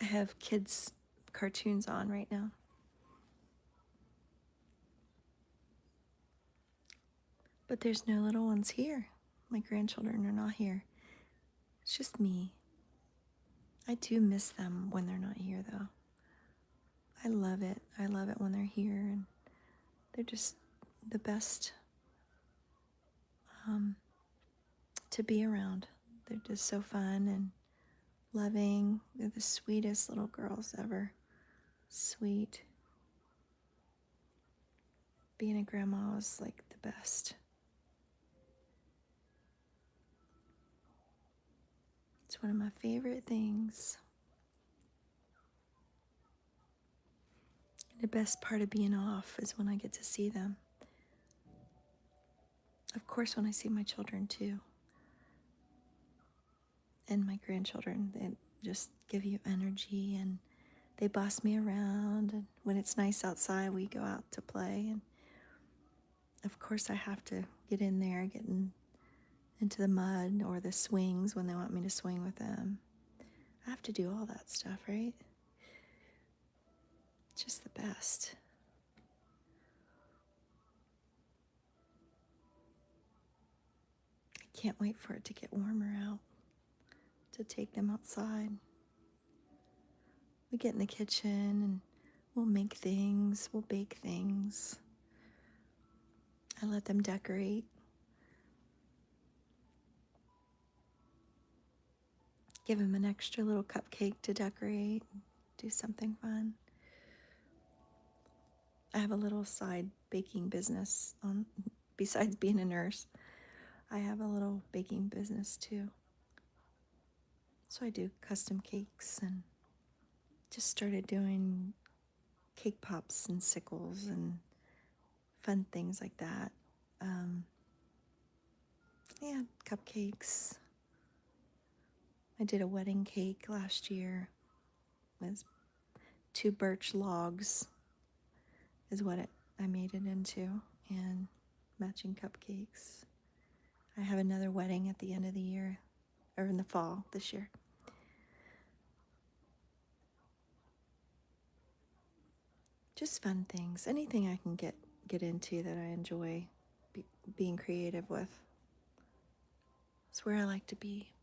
I have kids' cartoons on right now. But there's no little ones here. My grandchildren are not here. It's just me. I do miss them when they're not here, though. I love it. I love it when they're here, and they're just the best to be around. They're just so fun and loving. They're the sweetest little girls ever. Sweet. Being a grandma is like the best. It's one of my favorite things. The best part of being off is when I get to see them. Of course, when I see my children too. And my grandchildren, they just give you energy and they boss me around. And when it's nice outside, we go out to play. And of course, I have to get in there, into the mud or the swings when they want me to swing with them. I have to do all that stuff, right? It's just the best. I can't wait for it to get warmer out to take them outside. We get in the kitchen and we'll make things, we'll bake things. I let them decorate. Give them an extra little cupcake to decorate, do something fun. I have a little side baking business besides being a nurse. I have a little baking business too. So I do custom cakes and just started doing cake pops and sickles and fun things like that. Yeah, cupcakes. I did a wedding cake last year with 2 birch logs is what I made it into, and matching cupcakes. I have another wedding at the end of the year, or in the fall this year. Just fun things, anything I can get into that I enjoy being creative with. It's where I like to be.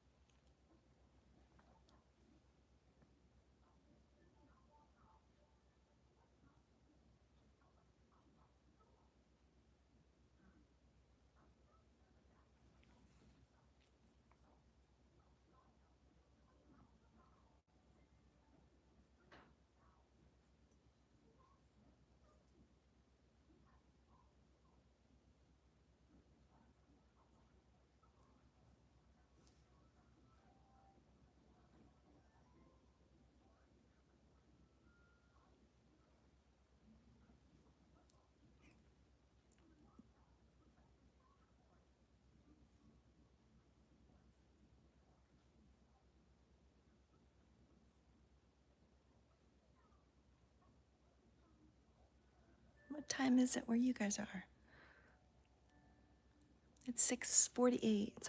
What time is it where you guys are? It's 6:48. It's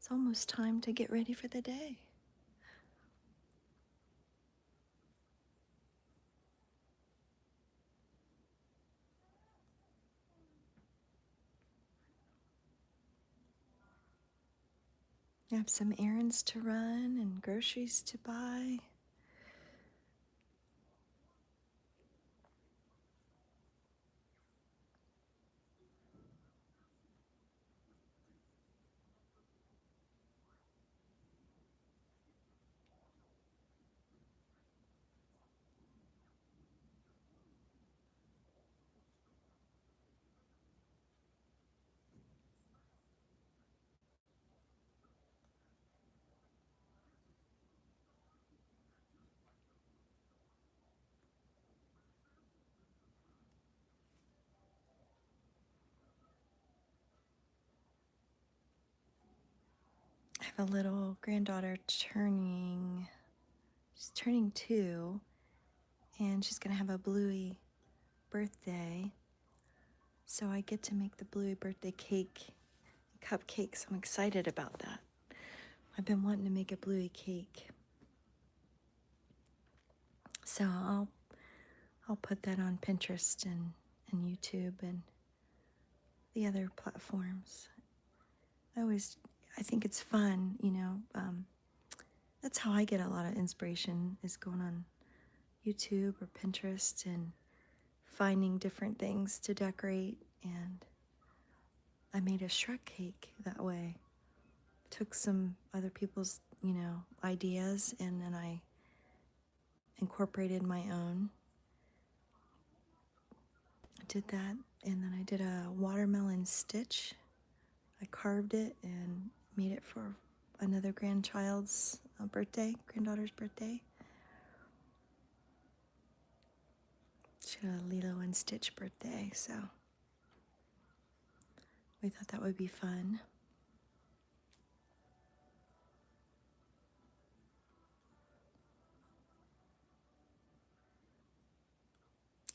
almost time to get ready for the day. I have some errands to run and groceries to buy. I have a little granddaughter she's turning 2, and she's gonna have a Bluey birthday. So I get to make the Bluey birthday cake and cupcakes. I'm excited about that. I've been wanting to make a Bluey cake. So I'll put that on Pinterest and YouTube and the other platforms. I think it's fun, you know. That's how I get a lot of inspiration, is going on YouTube or Pinterest and finding different things to decorate. And I made a Shrek cake that way. Took some other people's, ideas, and then I incorporated my own. I did that, and then I did a watermelon stitch. I carved it and made it for another granddaughter's birthday. She had a Lilo and Stitch birthday, so we thought that would be fun.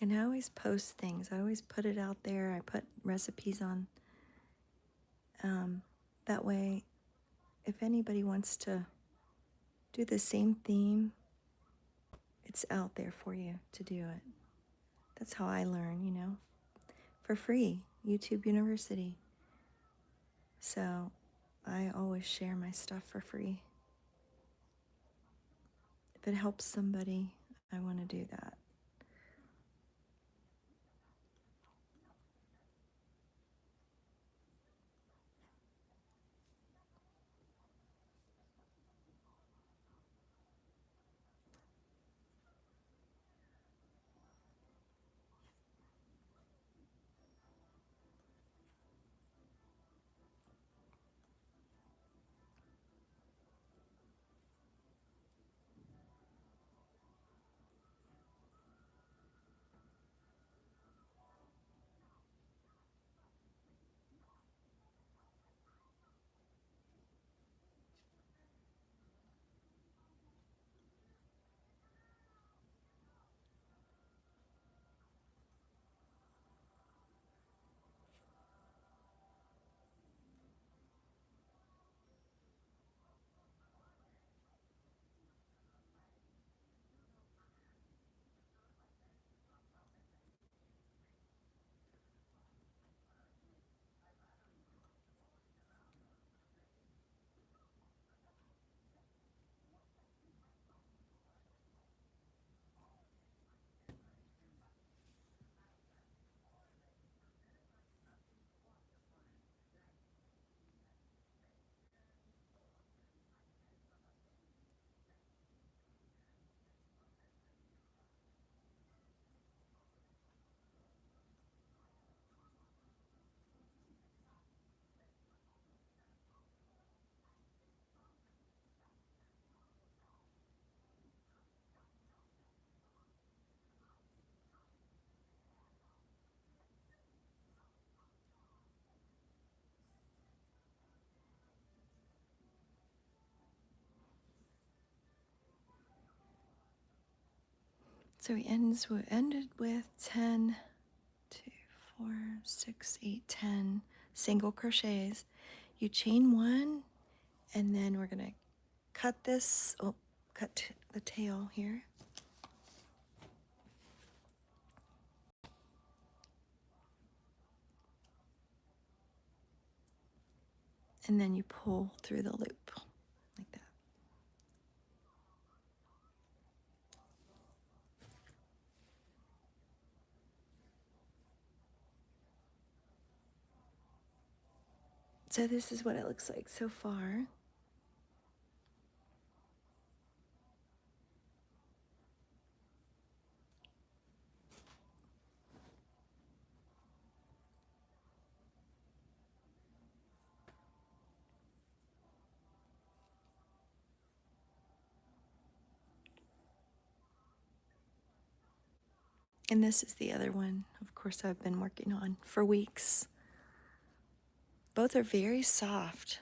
And I always post things. I always put it out there. I put recipes on. That way, if anybody wants to do the same theme, it's out there for you to do it. That's how I learn, for free. YouTube University. So I always share my stuff for free. If it helps somebody, I want to do that. So we ended with 10, 2, 4, 6, 8, 10 single crochets. You chain one, and then we're gonna cut the tail here. And then you pull through the loop. So this is what it looks like so far. And this is the other one, of course, I've been working on for weeks. Both are very soft.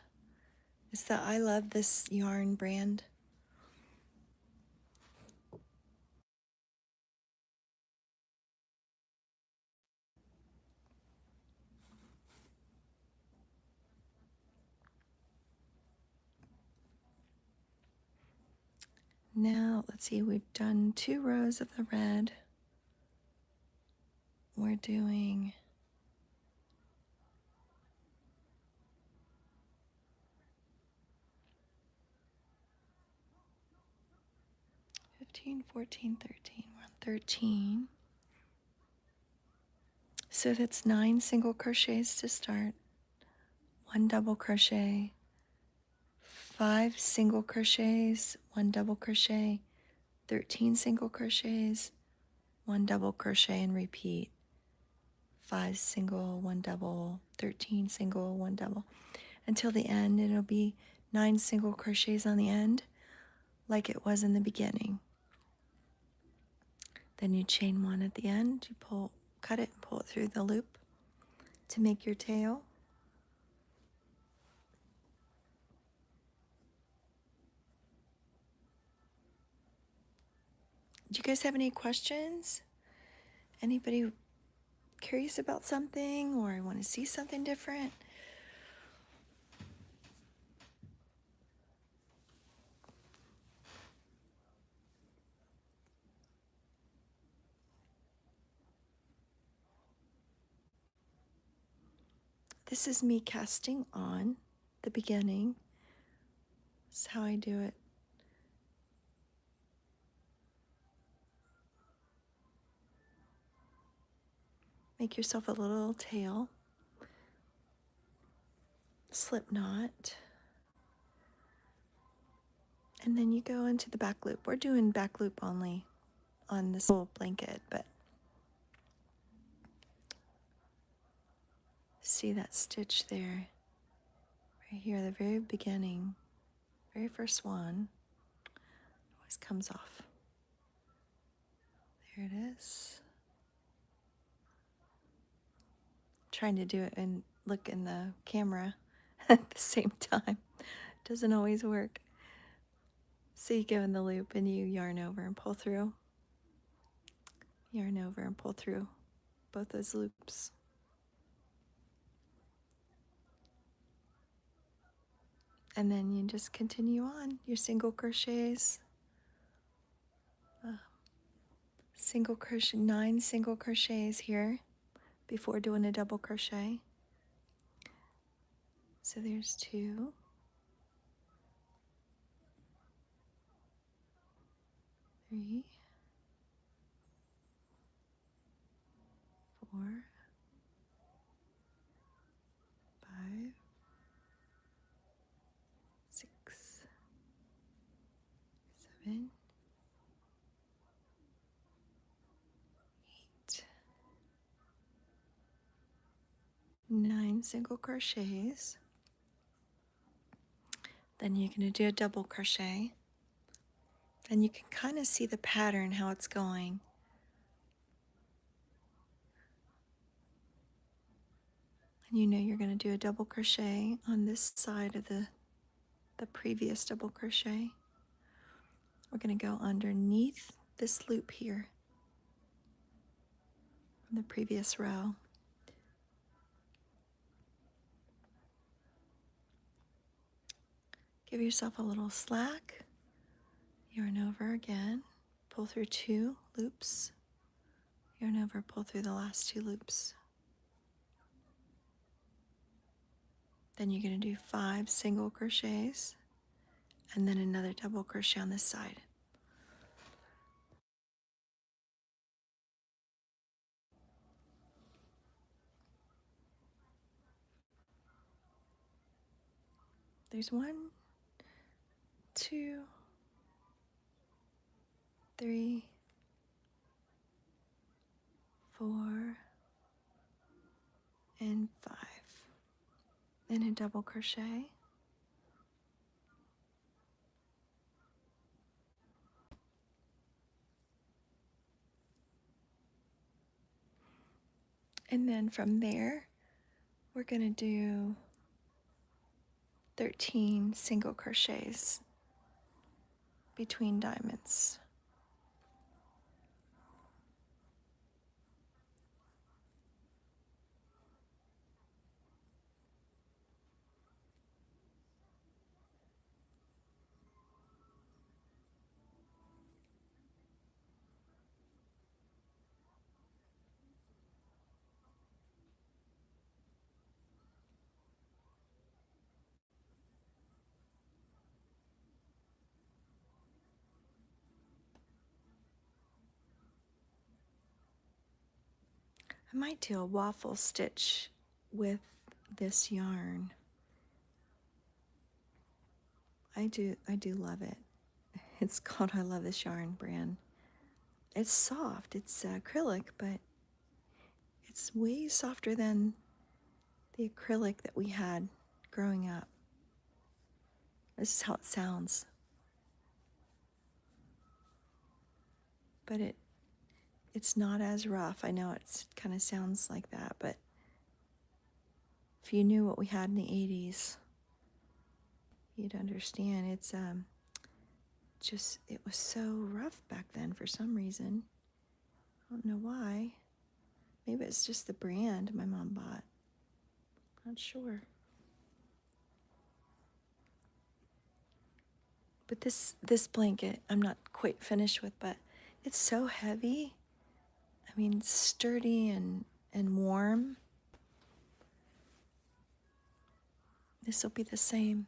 It's the I Love This Yarn brand. Now, let's see, we've done 2 rows of the red. We're doing 15, 14, 13. We're on 13. So that's 9 single crochets to start, 1 double crochet, 5 single crochets, 1 double crochet, 13 single crochets, 1 double crochet, and repeat. 5 single, 1 double, 13 single, 1 double, until the end. It'll be 9 single crochets on the end, like it was in the beginning. Then you chain 1 at the end. You cut it and pull it through the loop to make your tail. Do you guys have any questions? Anybody curious about something or want to see something different? This is me casting on the beginning. This is how I do it. Make yourself a little tail, slip knot, and then you go into the back loop. We're doing back loop only on this little blanket, but see that stitch there, right here, the very beginning, very first one, always comes off. There it is. Trying to do it and look in the camera at the same time. Doesn't always work. So you go in the loop and you yarn over and pull through. Yarn over and pull through both those loops. And then you just continue on your single crochets. Single crochet, 9 single crochets here before doing a double crochet. So there's 2, 3, 4, 5, 6, 7, 8, 9 single crochets. Then you're going to do a double crochet. And you can kind of see the pattern, how it's going. And you know you're going to do a double crochet on this side of the previous double crochet. We're going to go underneath this loop here from the previous row. Give yourself a little slack. Yarn over again. Pull through 2 loops. Yarn over, pull through the last 2 loops. Then you're going to do 5 single crochets and then another double crochet on this side. There's 1, 2, 3, 4, and 5. Then a double crochet. And then from there, we're going to do 13 single crochets between diamonds. I might do a waffle stitch with this yarn. I do love it. It's called I Love This Yarn brand. It's soft, it's acrylic, but it's way softer than the acrylic that we had growing up. This is how it sounds. But it's not as rough. I know it kind of sounds like that, but if you knew what we had in the 80s, you'd understand. It's just, it was so rough back then for some reason. I don't know why. Maybe it's just the brand my mom bought. Not sure. But this blanket I'm not quite finished with, but it's so heavy. I mean, sturdy and warm. This will be the same.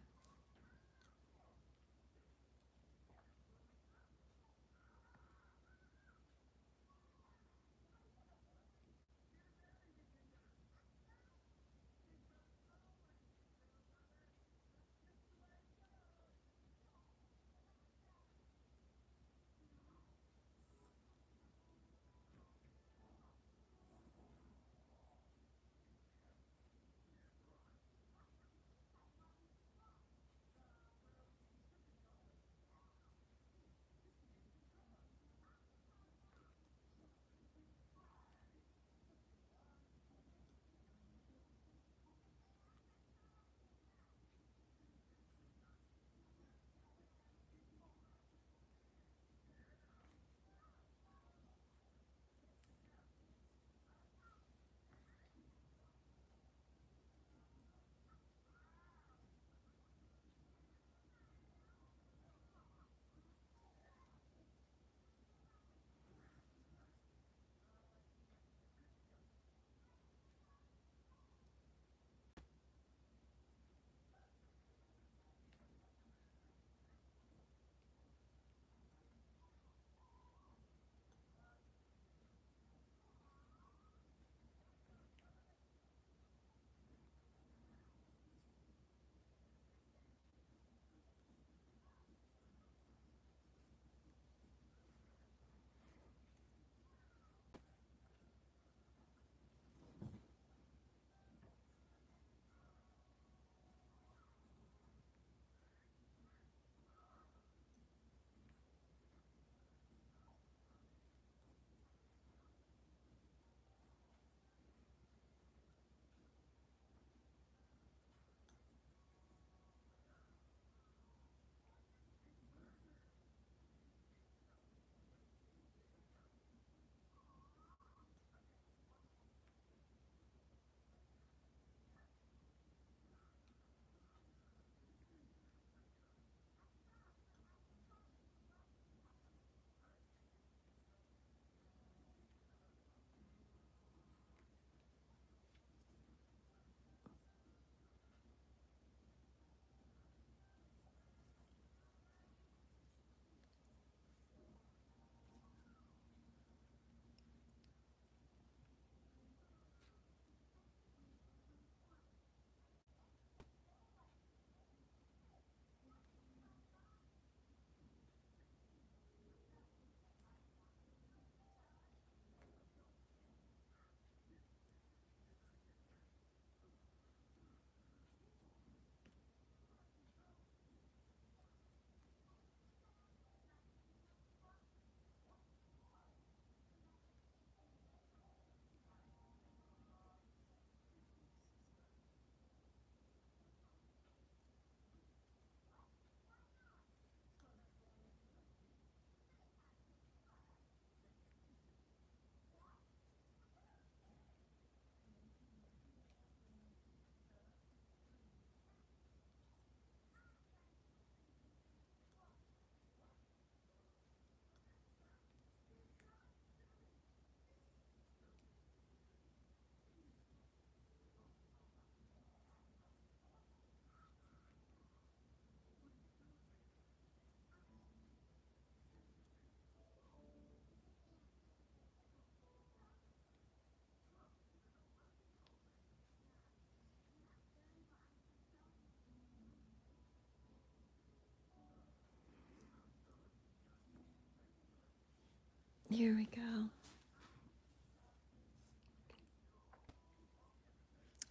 Here we go.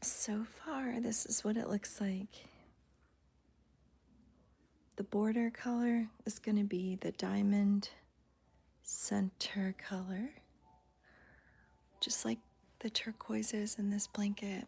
So far, this is what it looks like. The border color is going to be the diamond center color, just like the turquoises in this blanket.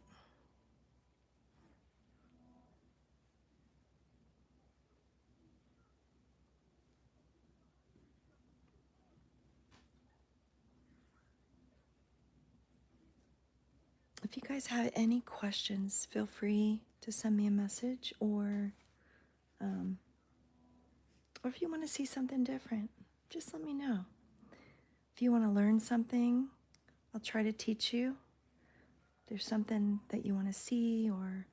If you guys have any questions, feel free to send me a message, or if you want to see something different, just let me know. If you want to learn something, I'll try to teach you. If there's something that you want to see, or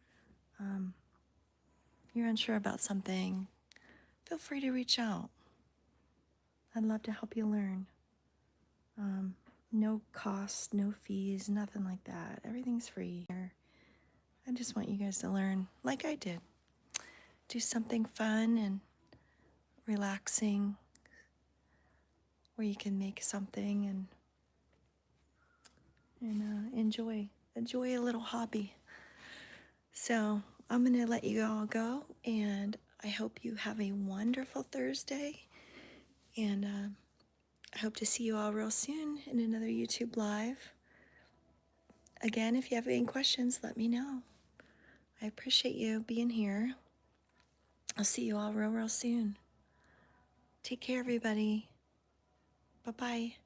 you're unsure about something, feel free to reach out. I'd love to help you learn. No cost, no fees, nothing like that. Everything's free here. I just want you guys to learn like I did. Do something fun and relaxing where you can make something and enjoy a little hobby. So I'm gonna let you all go, and I hope you have a wonderful Thursday, and I hope to see you all real soon in another YouTube Live. Again, if you have any questions, let me know. I appreciate you being here. I'll see you all real soon. Take care, everybody. Bye-bye.